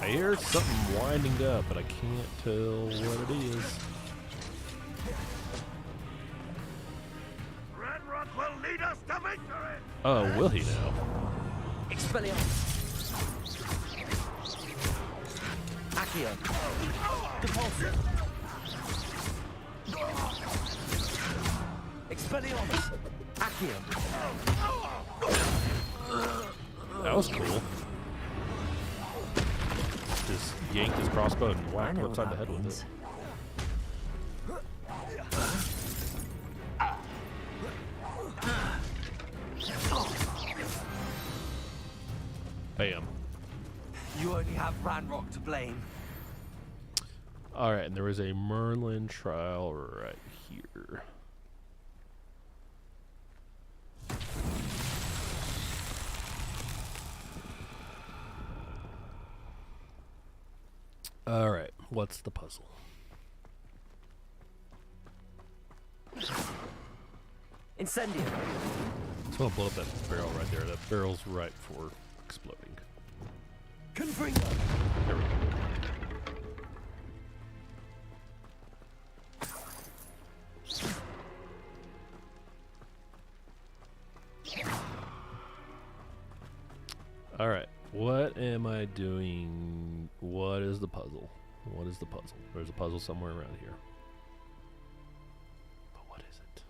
I hear something winding up, but I can't tell what it is. Will lead us to victory. Oh, will he now? Expelliarmus. Accio. Depulsion. Expelliarmus. Accio. That was cool. Just yanked his crossbow and whacked him upside the head with it. Bam. You only have Ranrock to blame. Alright, and there was a Merlin trial right here. Alright, what's the puzzle? Incendio. So I'll blow up that barrel right there. That barrel's right for exploding. Confringo. There we go. Alright, what am I doing? What is the puzzle? What is the puzzle? There's a puzzle somewhere around here. But what is it?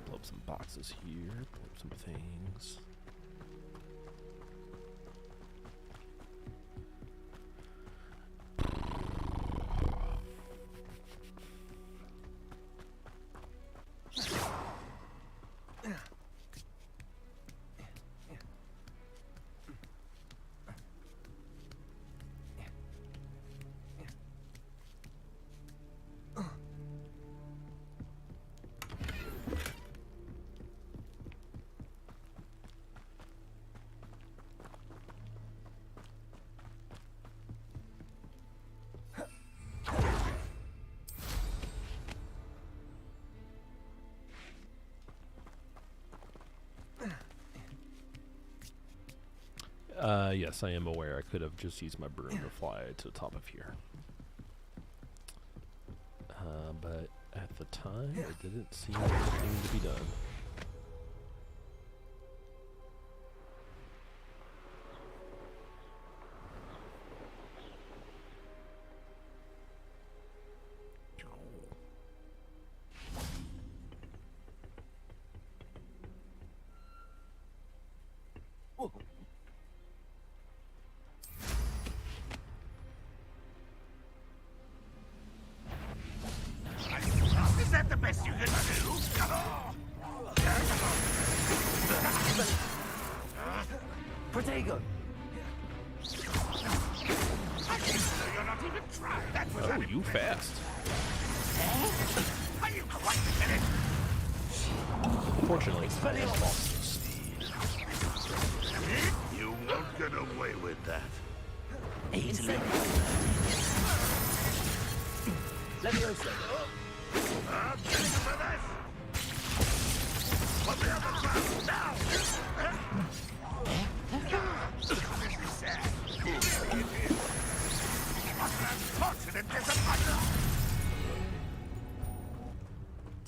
Blow up some boxes here, blow up some things. Yes, I am aware. I could have just used my broom to fly to the top of here. But at the time, it didn't seem like a thing to be done. Is that the best you can do? Come on! Protego! You're not even trying. That was Oh, you fast. Are you quite finished? Unfortunately, I have lost the speed. You won't get away with that. Easily. Leviosa. I'm getting for this. Put me on the ground now. This is sad. What an unfortunate disappointment.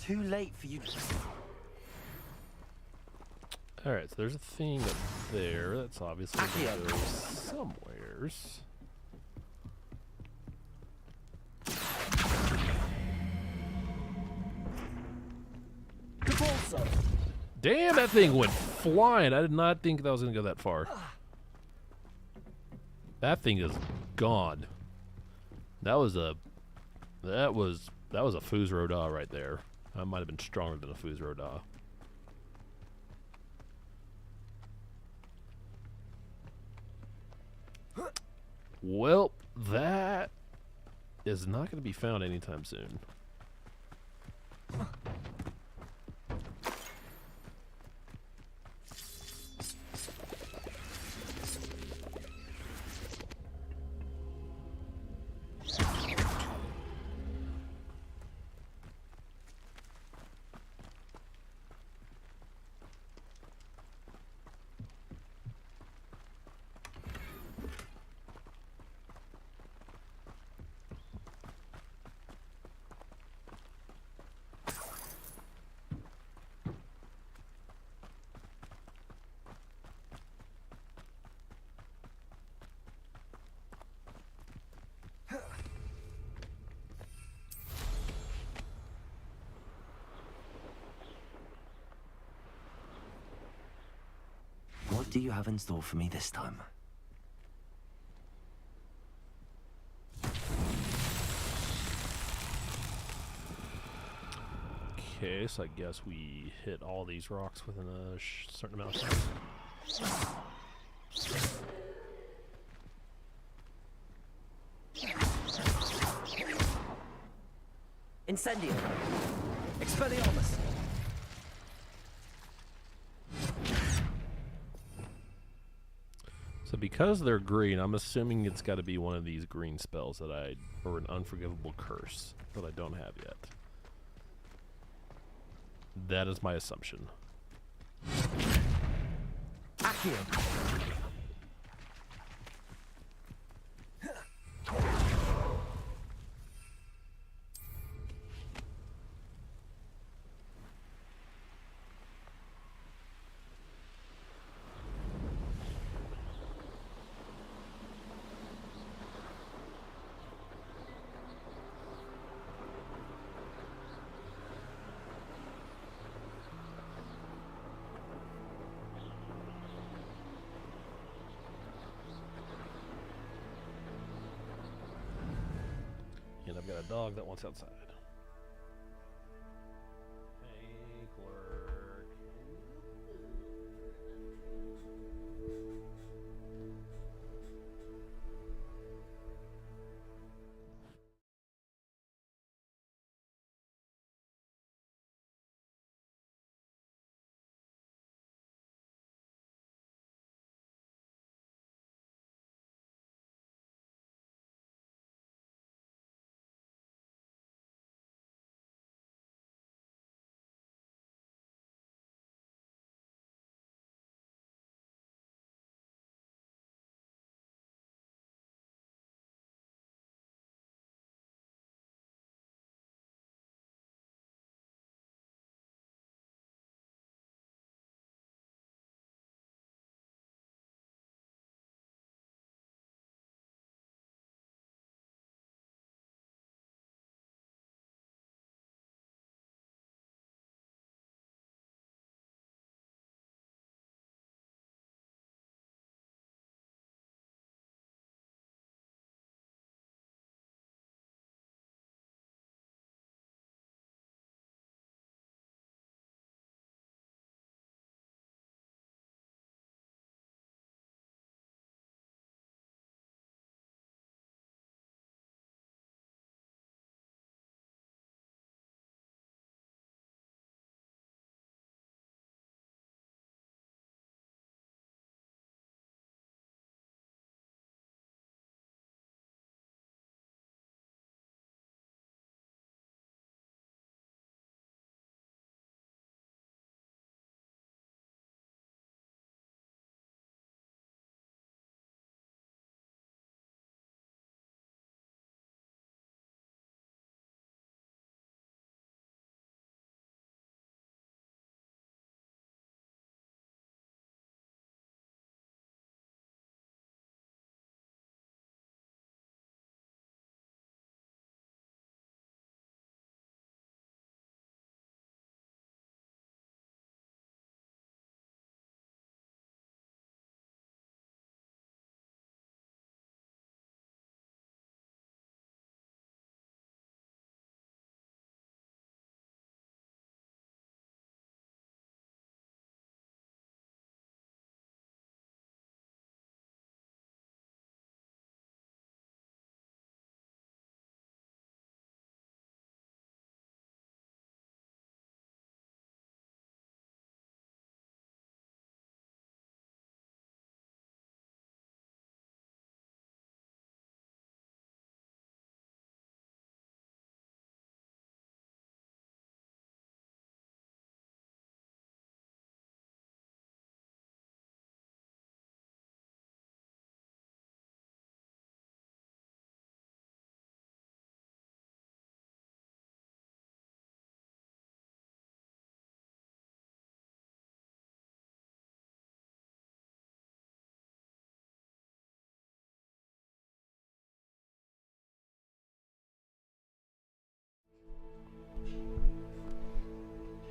Too late for you. Alright, so there's a thing up there that's obviously going to go somewheres. Damn, that thing went flying. I did not think that was going to go that far. That thing is gone. That was a Fuz Roda right there. That might have been stronger than a Fuz Roda. Well, that is not going to be found anytime soon. What do you have in store for me this time? Okay, so I guess we hit all these rocks within a certain amount of time. Incendio! Expelliarmus! So because they're green, I'm assuming it's got to be one of these green spells that or an unforgivable curse that I don't have yet. That is my assumption. Accio! got a dog that wants outside. Hey, clerk.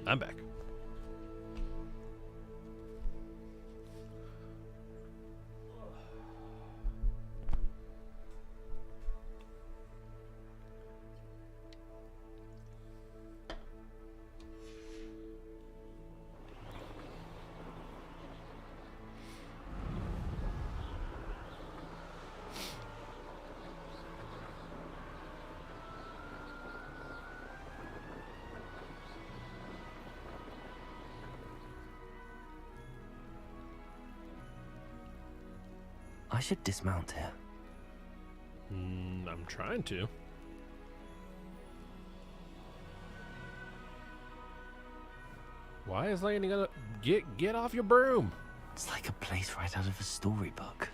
I'm back. I should dismount here. I'm trying to. Why is Laney gonna get off your broom? It's like a place right out of a storybook.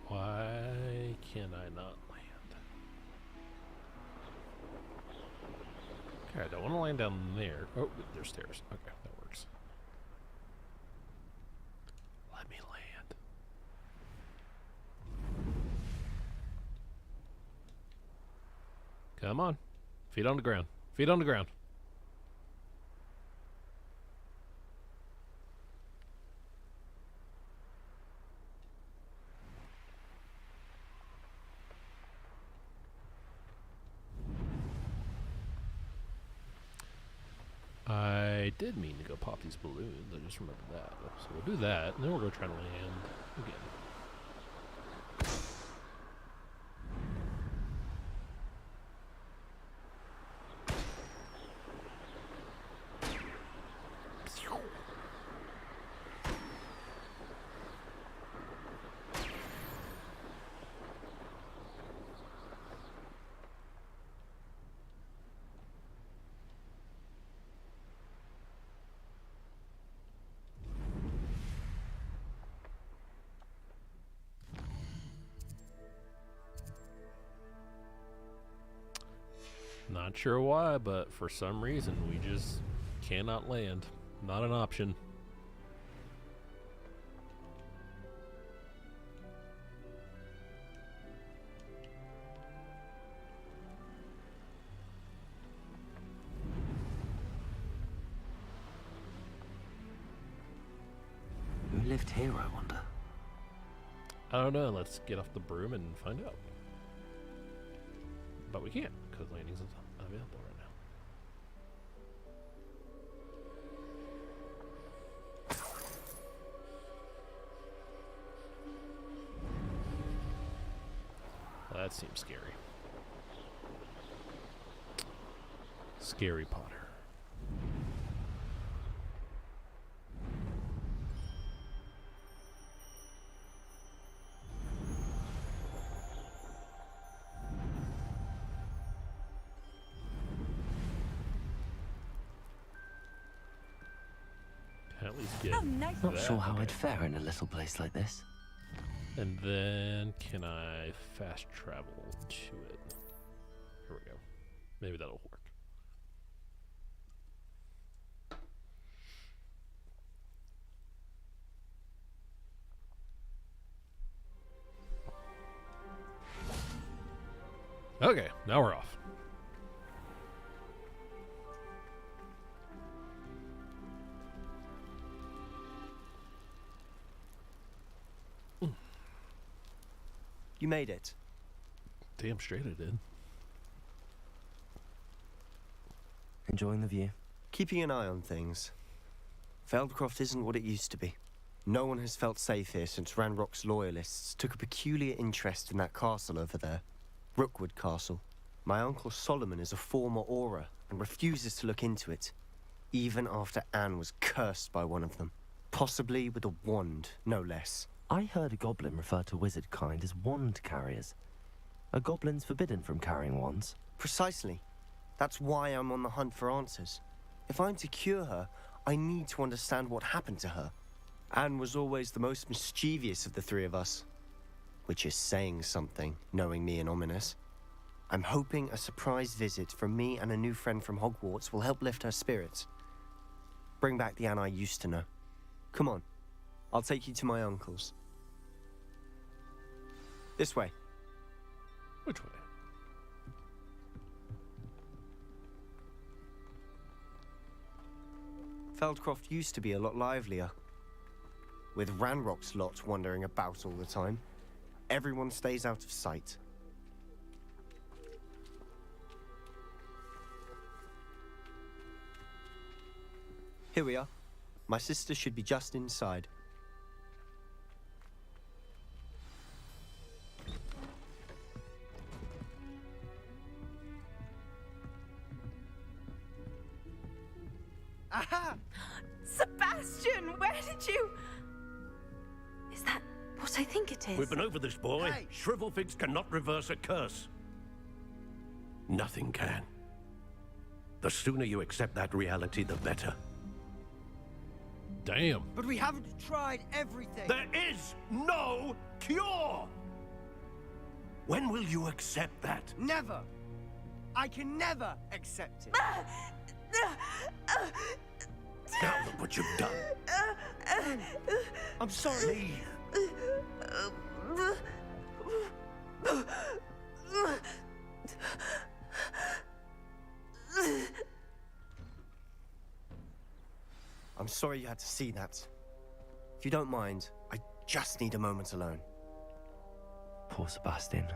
Why can I not land? Okay, I don't want to land down there. Oh, there's stairs. Okay, that works. Let me land. Come on. Feet on the ground. Feet on the ground. I did mean to go pop these balloons. I just remembered that. So we'll do that, and then we'll go try to land again. Not sure why, but for some reason we just cannot land. Not an option. Who lived here, I wonder? I don't know. Let's get off the broom and find out. But we can't, because landings is available right now. That seems scary. Scary Potter. At least get Not sure how okay. I'd fare in a little place like this. And then can I fast travel to it? Here we go. Maybe that'll work. Okay, now we're off. You made it. Damn straight I did. Enjoying the view? Keeping an eye on things. Feldcroft isn't what it used to be. No one has felt safe here since Ranrock's loyalists took a peculiar interest in that castle over there. Rookwood Castle. My uncle Solomon is a former Auror and refuses to look into it, even after Anne was cursed by one of them. Possibly with a wand, no less. I heard a goblin refer to wizard kind as wand carriers. Are goblins forbidden from carrying wands? Precisely. That's why I'm on the hunt for answers. If I'm to cure her, I need to understand what happened to her. Anne was always the most mischievous of the three of us. Which is saying something, knowing me and Ominous. I'm hoping a surprise visit from me and a new friend from Hogwarts will help lift her spirits. Bring back the Anne I used to know. Come on. I'll take you to my uncle's. This way. Which way? Feldcroft used to be a lot livelier. With Ranrock's lot wandering about all the time. Everyone stays out of sight. Here we are. My sister should be just inside. Aha! Sebastian, where did you... Is that what I think it is? We've been over this, boy. Hey. Shrivelfigs cannot reverse a curse. Nothing can. The sooner you accept that reality, the better. Damn. But we haven't tried everything. There is no cure! When will you accept that? Never. I can never accept it. Now look what you've done. I'm sorry. Leave. I'm sorry you had to see that. If you don't mind, I just need a moment alone. Poor Sebastian.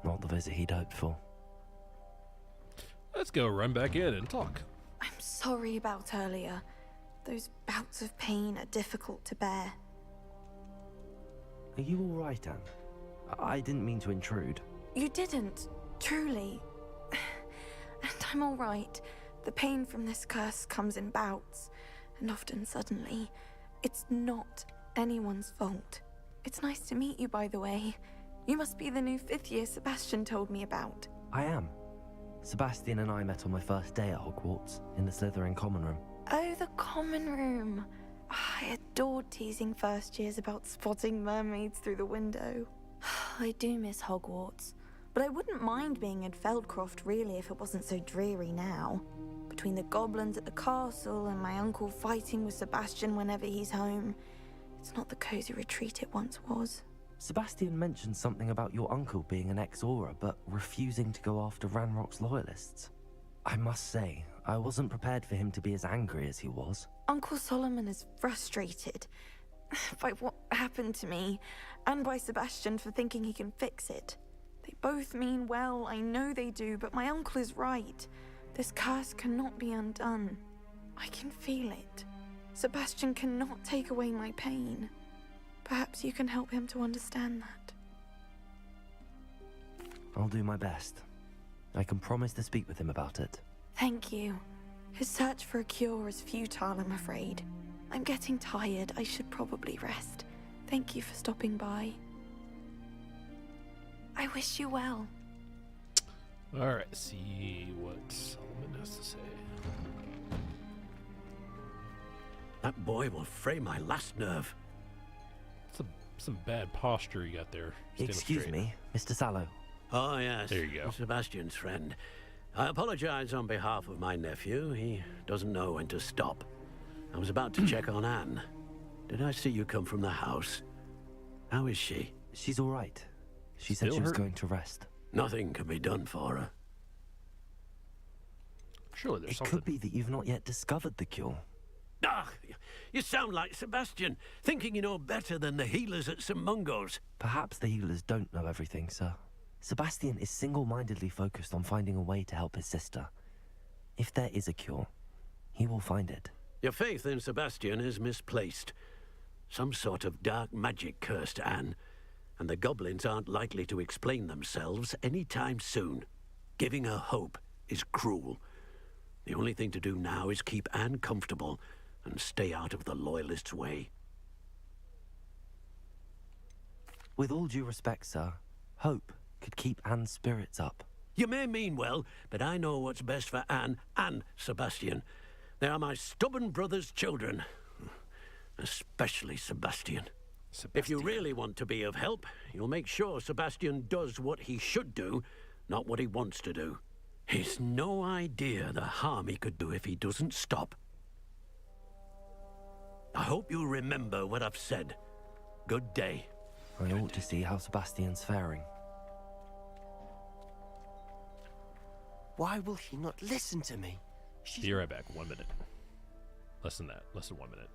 Not the visit he'd hoped for. Let's go run back in and talk. I'm sorry about earlier. Those bouts of pain are difficult to bear. Are you all right, Anne? I didn't mean to intrude. You didn't, truly. And I'm all right. The pain from this curse comes in bouts, and often suddenly. It's not anyone's fault. It's nice to meet you, by the way. You must be the new 5th year Sebastian told me about. I am. Sebastian and I met on my first day at Hogwarts, in the Slytherin common room. Oh, the common room. I adored teasing first years about spotting mermaids through the window. I do miss Hogwarts, but I wouldn't mind being in Feldcroft really if it wasn't so dreary now. Between the goblins at the castle and my uncle fighting with Sebastian whenever he's home, it's not the cozy retreat it once was. Sebastian mentioned something about your uncle being an ex-Auror, but refusing to go after Ranrock's loyalists. I must say, I wasn't prepared for him to be as angry as he was. Uncle Solomon is frustrated by what happened to me, and by Sebastian for thinking he can fix it. They both mean well, I know they do, but my uncle is right. This curse cannot be undone. I can feel it. Sebastian cannot take away my pain. Perhaps you can help him to understand that. I'll do my best. I can promise to speak with him about it. Thank you. His search for a cure is futile, I'm afraid. I'm getting tired. I should probably rest. Thank you for stopping by. I wish you well. Alright, see what Solomon has to say. That boy will fray my last nerve. Some bad posture you got there. Excuse me, Mr. Sallow. Oh, yes. There you go. Sebastian's friend. I apologize on behalf of my nephew. He doesn't know when to stop. I was about to check on Anne. Did I see you come from the house? How is she? She's all right. She said Still she was hurt? going to rest. Nothing can be done for her. Surely there's It something. could be that you've not yet discovered the cure. Ah, you sound like Sebastian, thinking you know better than the healers at St. Mungo's. Perhaps the healers don't know everything, sir. Sebastian is single-mindedly focused on finding a way to help his sister. If there is a cure, he will find it. Your faith in Sebastian is misplaced. Some sort of dark magic cursed Anne, and the goblins aren't likely to explain themselves anytime soon. Giving her hope is cruel. The only thing to do now is keep Anne comfortable and stay out of the Loyalists' way. With all due respect, sir, hope could keep Anne's spirits up. You may mean well, but I know what's best for Anne and Sebastian. They are my stubborn brother's children. Especially Sebastian. If you really want to be of help, you'll make sure Sebastian does what he should do, not what he wants to do. He's no idea the harm he could do if he doesn't stop. I hope you'll remember what I've said. Good day. I ought to see how Sebastian's faring. Why will he not listen to me? Be right back. 1 minute. Less than that. Less than 1 minute.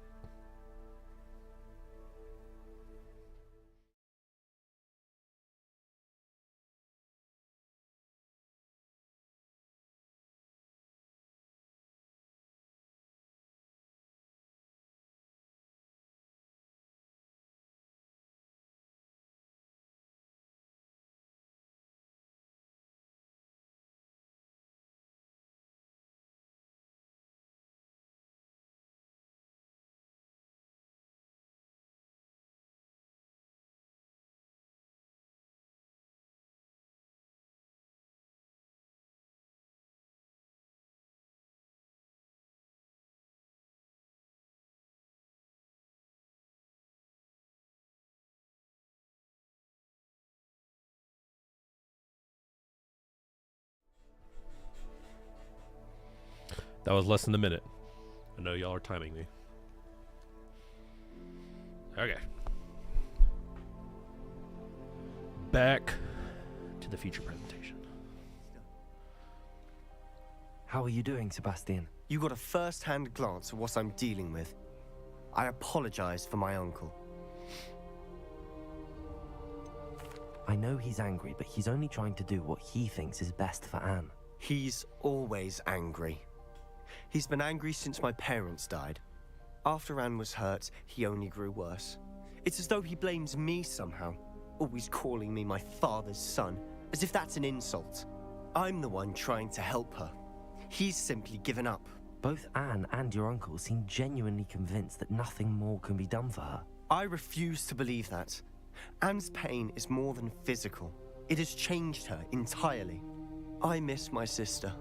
That was less than a minute. I know y'all are timing me. Okay. Back to the feature presentation. How are you doing, Sebastian? You got a first-hand glance at what I'm dealing with. I apologize for my uncle. I know he's angry, but he's only trying to do what he thinks is best for Anne. He's always angry. He's been angry since my parents died. After Anne was hurt, he only grew worse. It's as though he blames me somehow, always calling me my father's son, as if that's an insult. I'm the one trying to help her. He's simply given up. Both Anne and your uncle seem genuinely convinced that nothing more can be done for her. I refuse to believe that. Anne's pain is more than physical. It has changed her entirely. I miss my sister.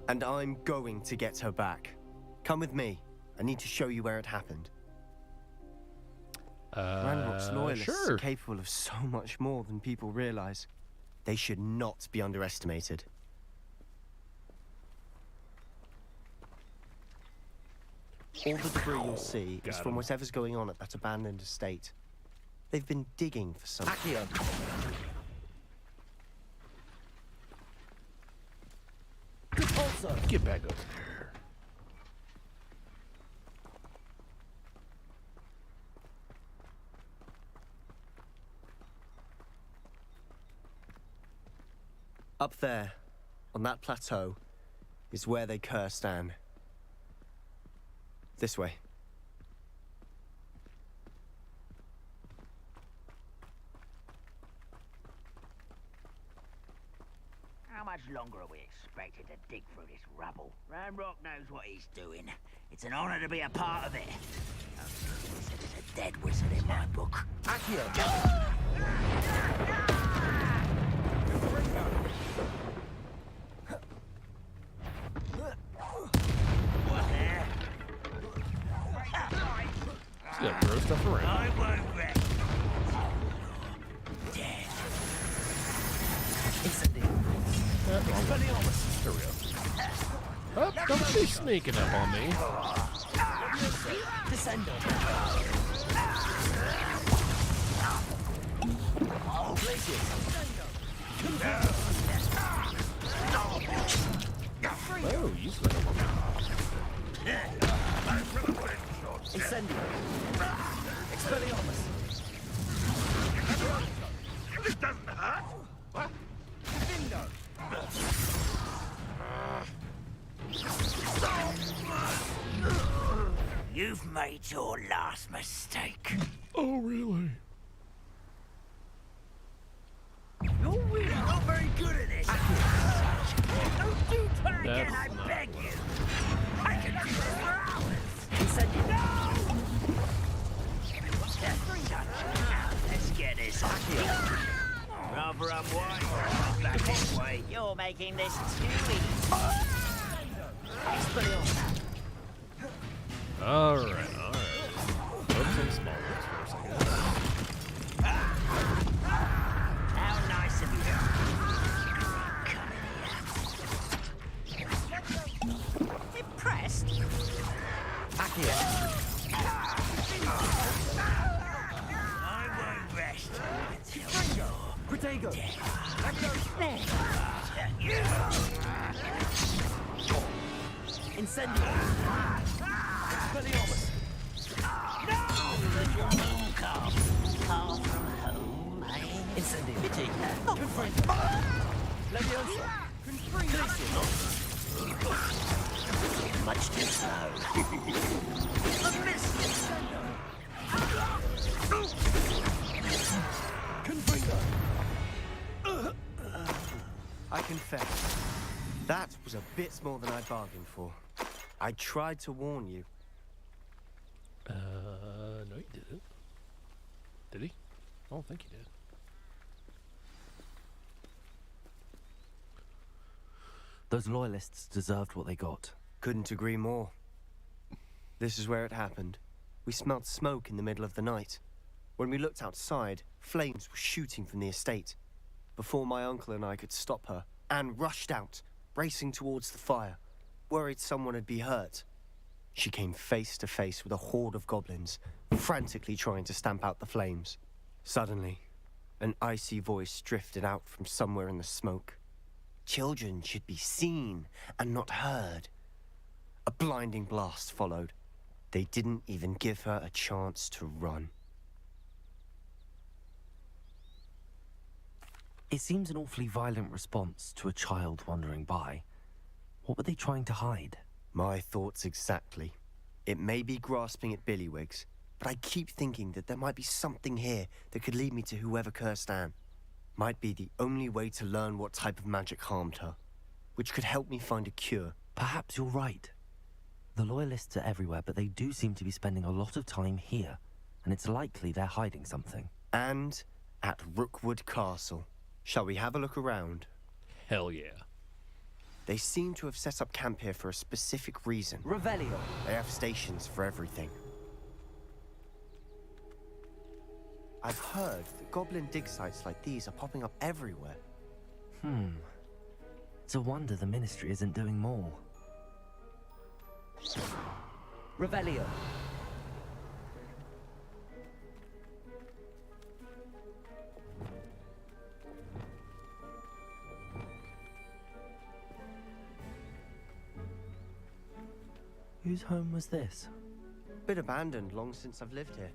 And I'm going to get her back. Come with me. I need to show you where it happened. Ranrock's loyalists are capable of so much more than people realize. They should not be underestimated. All the debris you'll see is from whatever's going on at that abandoned estate. They've been digging for something. Get back over there. Up there, on that plateau, is where they cursed Anne. This way. How much longer are we expected to dig through this rubble? Ranrock knows what he's doing. It's an honor to be a part of it. There's a dead wizard in my book. Yeah, throw stuff around. I won't wreck. There we go. Oh, don't be sneaking up on me. Oh, you spent a woman. Incendio. Expelliarmus. This doesn't hurt. What? Window. You've made your last mistake. Oh, really? You're really not very good at this. Don't do try again, I beg you. I can do this for hours. No! Let's get this on. Rather unwise. Back this way. You're making this too easy. Alright. Focus on small ones for a second. How nice of you. Impressed? I won't rest until you're Protego. Incendio. Expelliarmus. Far from home, Incendio. Pity. Leviosa. Much too slow. A miss. I confess, that was a bit more than I bargained for. I tried to warn you. No, he didn't. Did he? I don't think he did. Those loyalists deserved what they got. Couldn't agree more. This is where it happened. We smelled smoke in the middle of the night. When we looked outside, flames were shooting from the estate. Before my uncle and I could stop her, Anne rushed out, racing towards the fire, worried someone had been hurt. She came face to face with a horde of goblins, frantically trying to stamp out the flames. Suddenly, an icy voice drifted out from somewhere in the smoke. Children should be seen and not heard. A blinding blast followed. They didn't even give her a chance to run. It seems an awfully violent response to a child wandering by. What were they trying to hide? My thoughts exactly. It may be grasping at Billywigs, but I keep thinking that there might be something here that could lead me to whoever cursed Anne. Might be the only way to learn what type of magic harmed her, which could help me find a cure. Perhaps you're right. The Loyalists are everywhere, but they do seem to be spending a lot of time here, and it's likely they're hiding something. And at Rookwood Castle. Shall we have a look around? Hell yeah. They seem to have set up camp here for a specific reason. Revelio. They have stations for everything. I've heard that goblin dig sites like these are popping up everywhere. It's a wonder the Ministry isn't doing more. Revelio. Whose home was this? Been abandoned long since I've lived here.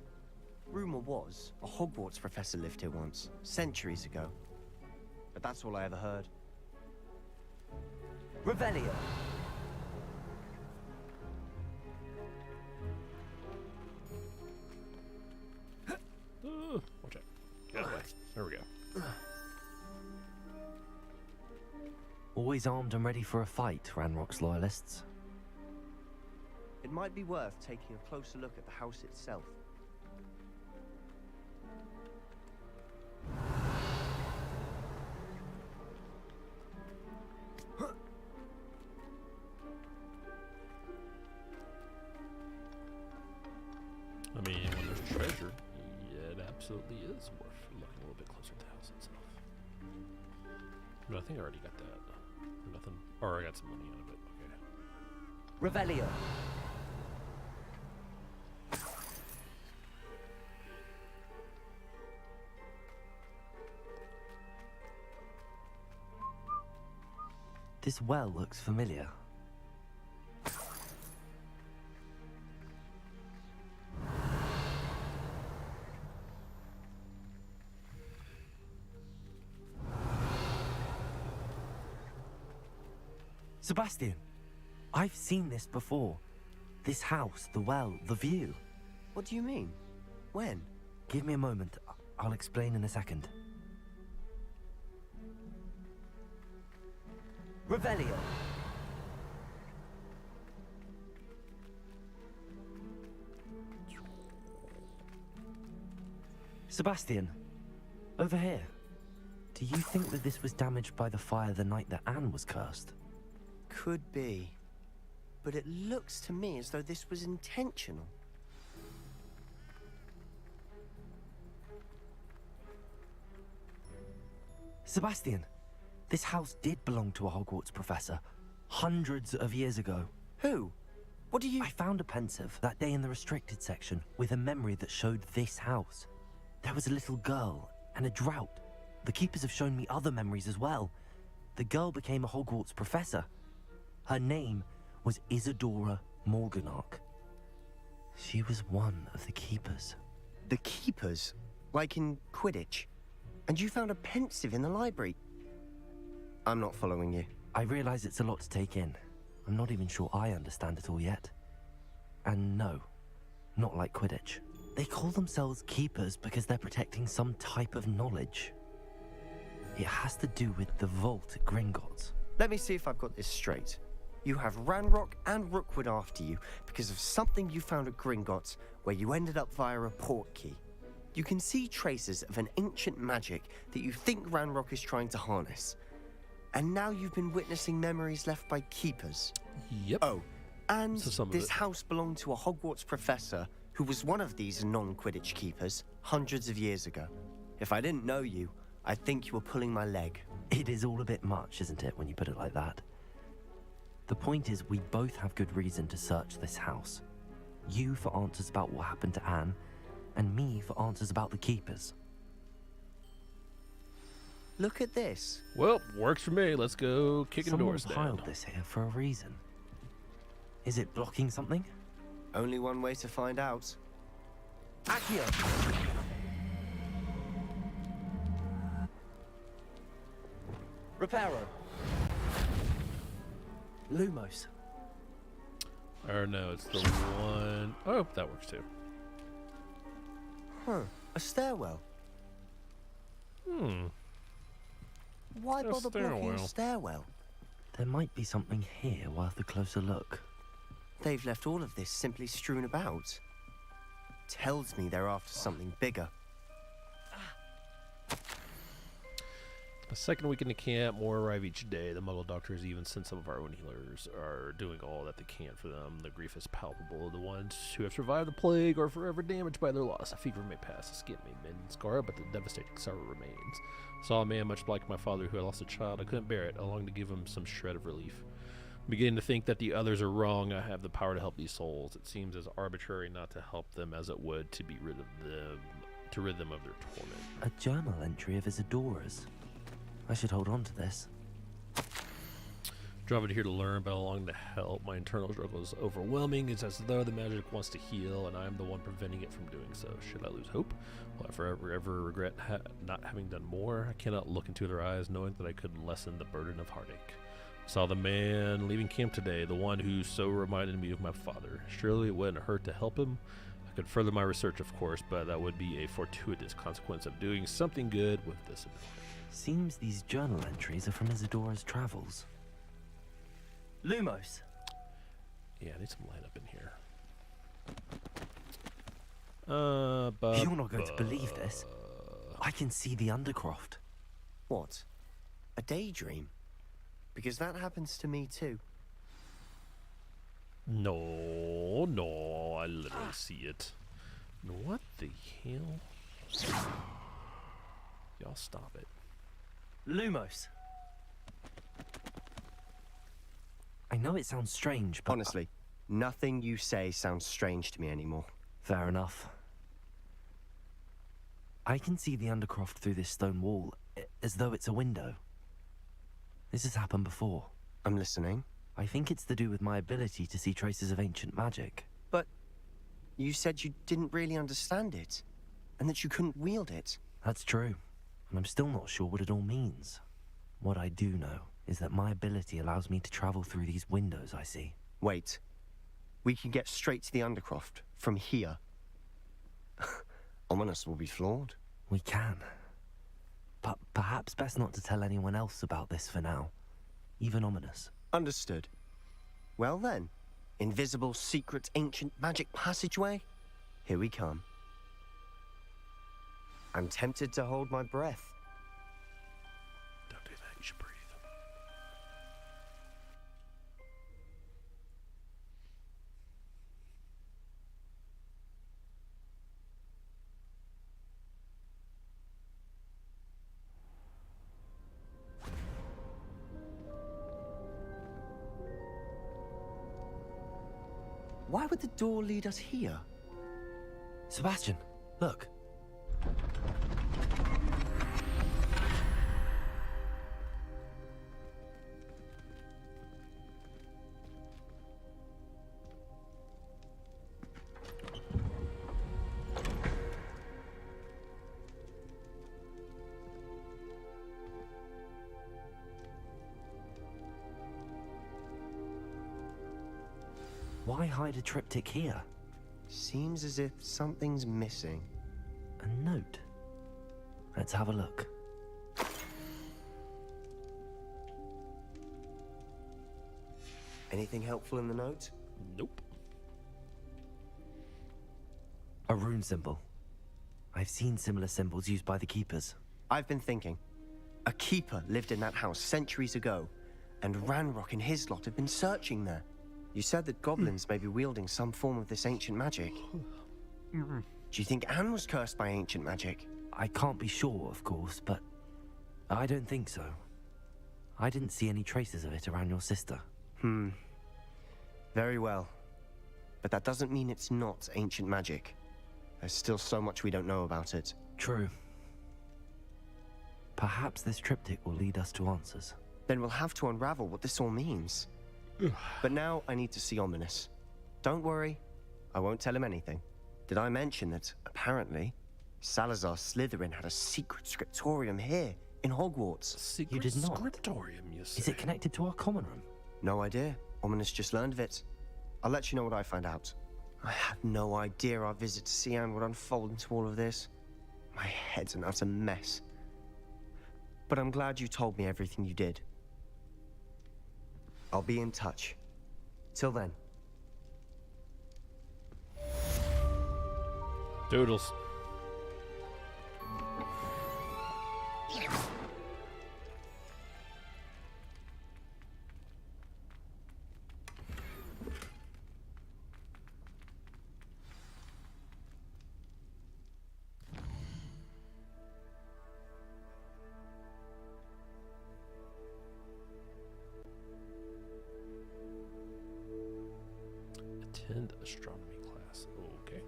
Rumor was, a Hogwarts professor lived here once, centuries ago. But that's all I ever heard. Revelio. Watch out. Get away. There we go. Always armed and ready for a fight, Ranrock's Loyalists. It might be worth taking a closer look at the house itself. I mean, when there's treasure, yeah, it absolutely is worth looking a little bit closer at the house itself. But I think I already got that. Or nothing. Or I got some money out of it. Okay. Revelio. This well looks familiar. Sebastian, I've seen this before. This house, the well, the view. What do you mean? When? Give me a moment. I'll explain in a second. Revelio. Sebastian, over here. Do you think that this was damaged by the fire the night that Anne was cursed? Could be. But it looks to me as though this was intentional. Sebastian, this house did belong to a Hogwarts professor, hundreds of years ago. Who? What do you... I found a pensive that day in the restricted section with a memory that showed this house. There was a little girl and a drought. The keepers have shown me other memories as well. The girl became a Hogwarts professor. Her name was Isadora Morganach. She was one of the keepers. The keepers? Like in Quidditch? And you found a pensive in the library? I'm not following you. I realize it's a lot to take in. I'm not even sure I understand it all yet. And no, not like Quidditch. They call themselves keepers because they're protecting some type of knowledge. It has to do with the vault at Gringotts. Let me see if I've got this straight. You have Ranrock and Rookwood after you because of something you found at Gringotts where you ended up via a portkey. You can see traces of an ancient magic that you think Ranrock is trying to harness. And now you've been witnessing memories left by keepers. Yep. Oh, and this it. house belonged to a Hogwarts professor who was one of these non-Quidditch keepers hundreds of years ago. If I didn't know you, I'd think you were pulling my leg. It is all a bit much, isn't it, when you put it like that? The point is, we both have good reason to search this house. You for answers about what happened to Anne, and me for answers about the keepers. Look at this. Well, works for me. Let's go kicking Someone doors down. piled this here for a reason. Is it blocking something? Only one way to find out. Accio! Reparo. Lumos. Or no, it's the one... Oh, that works too. Huh. A stairwell. Why A bother blocking a stairwell. stairwell? There might be something here worth a closer look. They've left all of this simply strewn about. Tells me they're after something bigger. The second week in the camp, more arrive each day. The Muggle doctors even sent some of our own healers are doing all that they can for them. The grief is palpable. The ones who have survived the plague are forever damaged by their loss. A fever may pass, a skin may mend and scar, but the devastating sorrow remains. I saw a man much like my father who had lost a child. I couldn't bear it. I longed to give him some shred of relief. I'm beginning to think that the others are wrong. I have the power to help these souls. It seems as arbitrary not to help them as it would to be rid of them, to rid them of their torment. A journal entry of Isadora's. I should hold on to this. Driven here to learn, but along to help. My internal struggle is overwhelming. It's as though the magic wants to heal, and I am the one preventing it from doing so. Should I lose hope? Will I forever ever regret not having done more? I cannot look into their eyes, knowing that I could lessen the burden of heartache. I saw the man leaving camp today, the one who so reminded me of my father. Surely it wouldn't hurt to help him. I could further my research, of course, but that would be a fortuitous consequence of doing something good with this ability. Seems these journal entries are from Isadora's travels. Lumos. Yeah, I need some light up in here. But You're not going to believe this. I can see the Undercroft. What? A daydream? Because that happens to me too. No, I literally see it. What the hell? Y'all stop it. Lumos. I know it sounds strange, but... Honestly, nothing you say sounds strange to me anymore. Fair enough. I can see the Undercroft through this stone wall, as though it's a window. This has happened before. I'm listening. I think it's to do with my ability to see traces of ancient magic. But you said you didn't really understand it, and that you couldn't wield it. That's true, and I'm still not sure what it all means. What I do know is that my ability allows me to travel through these windows I see. Wait. We can get straight to the Undercroft from here. Ominous will be flawed. We can. But perhaps best not to tell anyone else about this for now. Even Ominous. Understood. Well then, invisible, secret, ancient magic passageway? Here we come. I'm tempted to hold my breath. Don't do that, you should breathe. Why would the door lead us here? Sebastian, look. Why hide a triptych here? Seems as if something's missing. A note. Let's have a look. Anything helpful in the note? Nope. A rune symbol. I've seen similar symbols used by the keepers. I've been thinking. A keeper lived in that house centuries ago, and Ranrock and his lot have been searching there. You said that goblins may be wielding some form of this ancient magic. Do you think Anne was cursed by ancient magic? I can't be sure, of course, but I don't think so. I didn't see any traces of it around your sister. Very well. But that doesn't mean it's not ancient magic. There's still so much we don't know about it. True. Perhaps this triptych will lead us to answers. Then we'll have to unravel what this all means. But now I need to see Ominous. Don't worry, I won't tell him anything. Did I mention that, apparently, Salazar Slytherin had a secret scriptorium here, in Hogwarts? Secret You did not. scriptorium, you say? Is it connected to our common room? No idea. Ominous just learned of it. I'll let you know what I find out. I had no idea our visit to Cian would unfold into all of this. My head's an utter mess. But I'm glad you told me everything you did. I'll be in touch. Till then. Doodles. Attend astronomy class. Okay.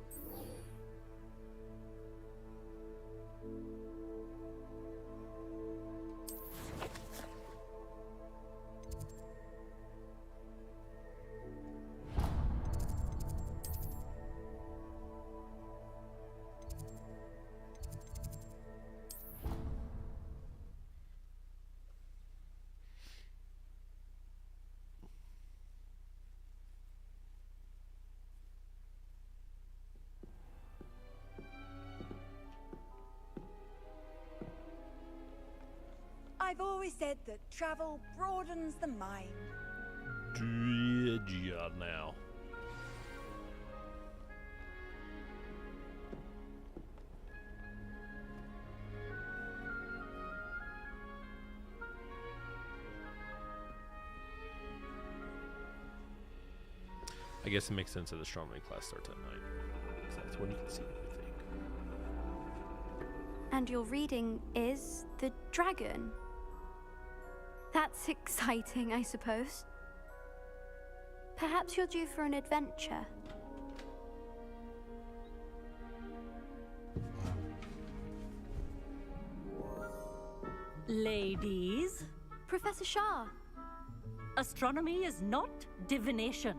I've always said that travel broadens the mind. Yeah, now. I guess it makes sense that the astronomy class starts at night. 'Cause that's when you can see everything. And your reading is the dragon. That's exciting, I suppose. Perhaps you're due for an adventure. Ladies, Professor Shah. astronomy is not divination.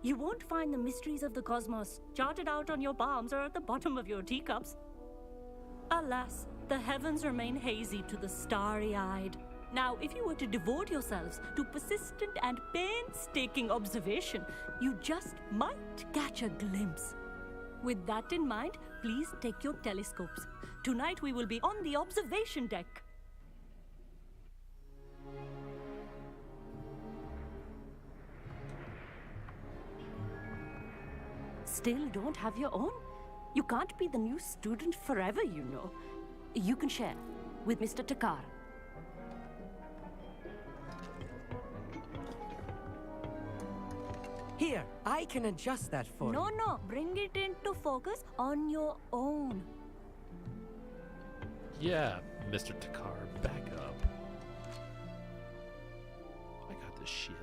You won't find the mysteries of the cosmos charted out on your palms or at the bottom of your teacups. Alas, the heavens remain hazy to the starry-eyed. Now, if you were to devote yourselves to persistent and painstaking observation, you just might catch a glimpse. With that in mind, please take your telescopes. Tonight we will be on the observation deck. Still don't have your own? You can't be the new student forever, you know. You can share with Mr. Takar. Here, I can adjust that for you. No, bring it into focus on your own. Yeah, Mr. Takar, back up. I got this shit.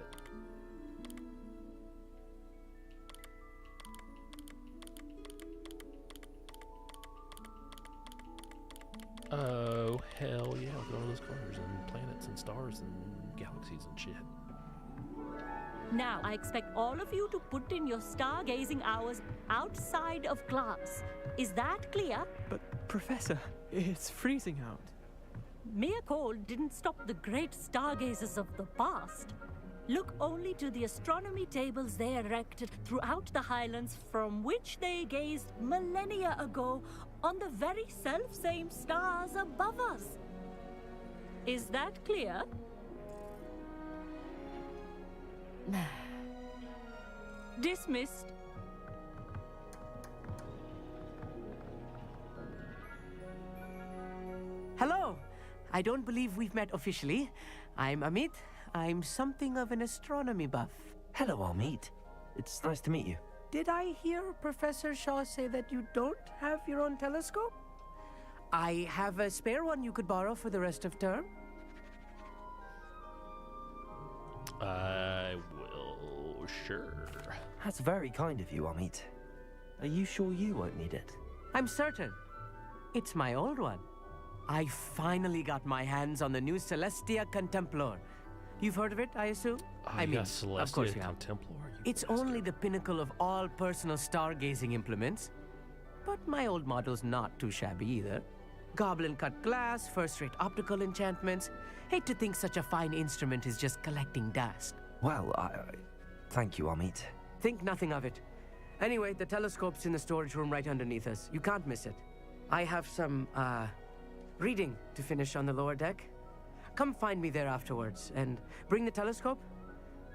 Oh, hell yeah, look at all those colors and planets and stars and galaxies and shit. Now, I expect all of you to put in your stargazing hours outside of class. Is that clear? But, Professor, it's freezing out. Mere cold didn't stop the great stargazers of the past. Look only to the astronomy tables they erected throughout the highlands from which they gazed millennia ago on the very self-same stars above us. Is that clear? Dismissed. Hello. I don't believe we've met officially. I'm Amit. I'm something of an astronomy buff. Hello, Amit. It's nice to meet you. Did I hear Professor Shaw say that you don't have your own telescope? I have a spare one you could borrow for the rest of term. I will, sure. That's very kind of you, Amit. Are you sure you won't need it? I'm certain. It's my old one. I finally got my hands on the new Celestia Contemplar. You've heard of it, I assume? I mean, of course you have. Templar. It's only the pinnacle of all personal stargazing implements. But my old model's not too shabby either. Goblin-cut glass, first-rate optical enchantments. Hate to think such a fine instrument is just collecting dust. Well, thank you, Amit. Think nothing of it. Anyway, the telescope's in the storage room right underneath us. You can't miss it. I have some, reading to finish on the lower deck. Come find me there afterwards, and bring the telescope.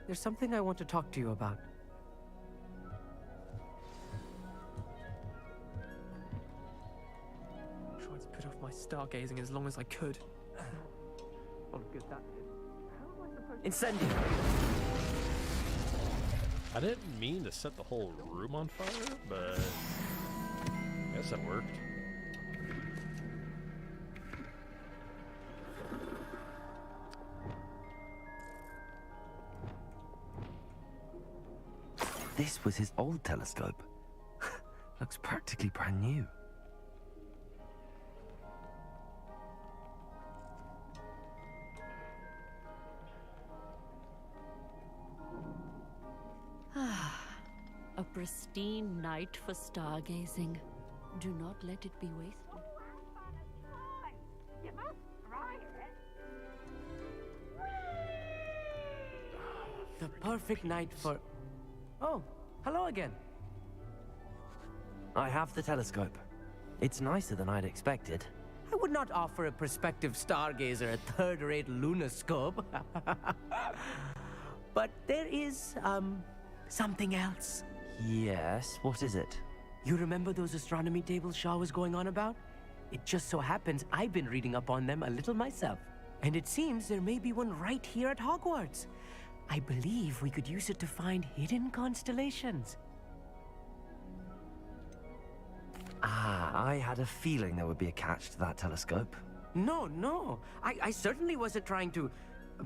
There's something I want to talk to you about. Tried to put off my stargazing as long as I could. Not good that did. Incendio! I didn't mean to set the whole room on fire, but I guess that worked. This was his old telescope. Looks practically brand new. A pristine night for stargazing. Do not let it be wasted. You must try it. The perfect night for... Oh, hello again. I have the telescope. It's nicer than I'd expected. I would not offer a prospective stargazer a third-rate lunoscope. But there is, something else. Yes, what is it? You remember those astronomy tables Shaw was going on about? It just so happens I've been reading up on them a little myself. And it seems there may be one right here at Hogwarts. I believe we could use it to find hidden constellations. I had a feeling there would be a catch to that telescope. No. I certainly wasn't trying to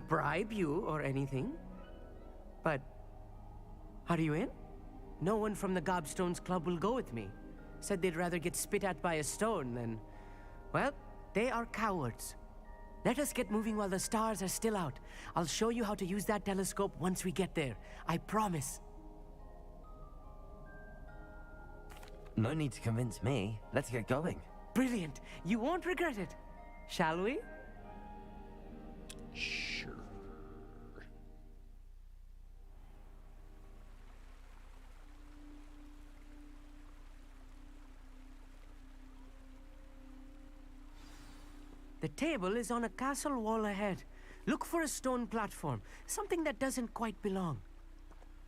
bribe you or anything. But, are you in? No one from the Gobstones Club will go with me. Said they'd rather get spit at by a stone than... Well, they are cowards. Let us get moving while the stars are still out. I'll show you how to use that telescope once we get there. I promise. No need to convince me. Let's get going. Brilliant. You won't regret it. Shall we? Sure. The table is on a castle wall ahead. Look for a stone platform, something that doesn't quite belong.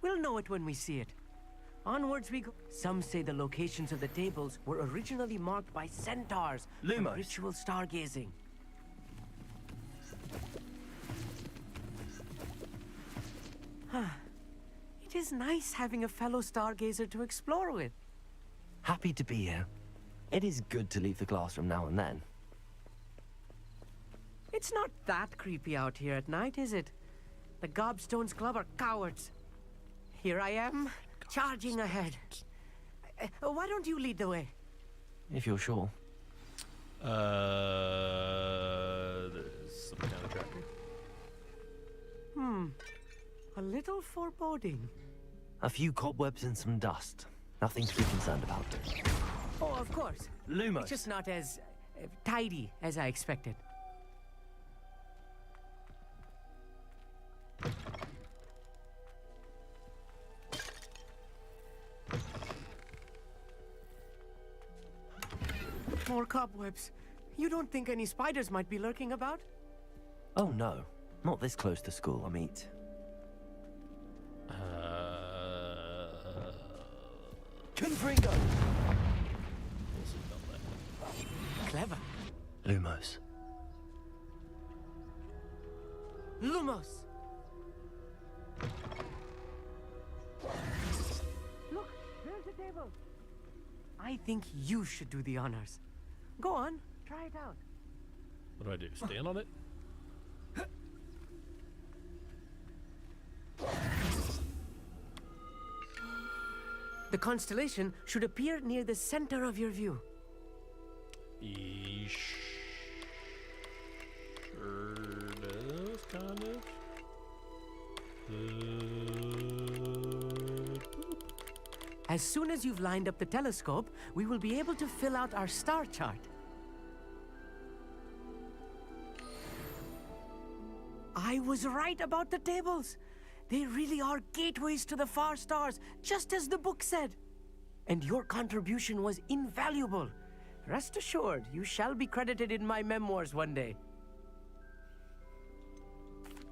We'll know it when we see it. Onwards we go. Some say the locations of the tables were originally marked by centaurs for ritual stargazing. It is nice having a fellow stargazer to explore with. Happy to be here. It is good to leave the classroom now and then. It's not that creepy out here at night, is it? The Gobstones Club are cowards. Here I am, charging ahead. Why don't you lead the way? If you're sure. There's some kind of tractor. A little foreboding. A few cobwebs and some dust. Nothing to be concerned about. Oh, of course. Lumos. It's just not as tidy as I expected. More cobwebs. You don't think any spiders might be lurking about? Oh no, not this close to school, Amit. Confringo! Clever. Lumos. Lumos! Look, there's the table. I think you should do the honors. Go on, try it out. What do? Stand on it? The constellation should appear near the center of your view. Sure does, kind of. As soon as you've lined up the telescope, we will be able to fill out our star chart. I was right about the tables. They really are gateways to the far stars, just as the book said. And your contribution was invaluable. Rest assured, you shall be credited in my memoirs one day.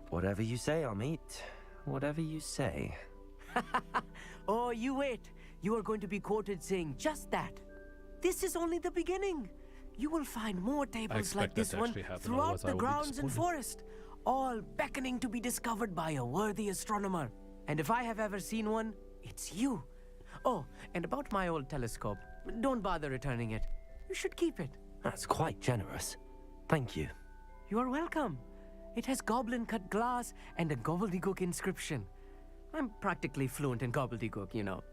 Whatever you say, Amit. Whatever you say. Oh, you wait. You are going to be quoted saying just that. This is only the beginning. You will find more tables like this one throughout the grounds and forest, all beckoning to be discovered by a worthy astronomer. And if I have ever seen one, it's you. Oh, and about my old telescope, don't bother returning it. You should keep it. That's quite generous. Thank you. You are welcome. It has goblin-cut glass and a gobbledygook inscription. I'm practically fluent in gobbledygook, you know.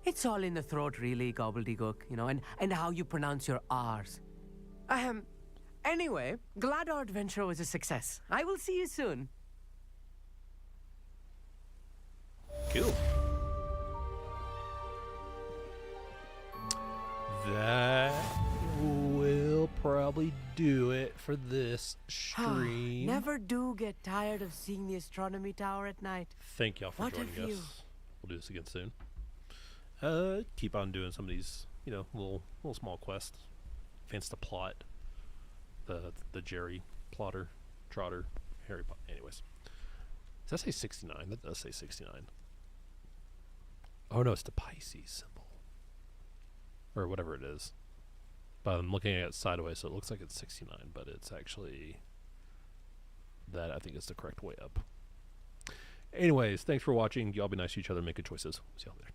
It's all in the throat, really, gobbledygook, you know, and how you pronounce your R's. Anyway, glad our adventure was a success. I will see you soon. Cool. That will probably do it for this stream. Never do get tired of seeing the astronomy tower at night. Thank y'all for What joining have you? us. We'll do this again soon. Keep on doing some of these, you know, little small quests. Advance the plot. The Jerry, Plotter, Trotter, Harry Potter. Anyways, does that say 69? That does say 69. Oh no, it's the Pisces symbol, or whatever it is. But I'm looking at it sideways, so it looks like it's 69, but it's actually that. I think is the correct way up. Anyways, thanks for watching. Y'all be nice to each other, make good choices. See y'all later.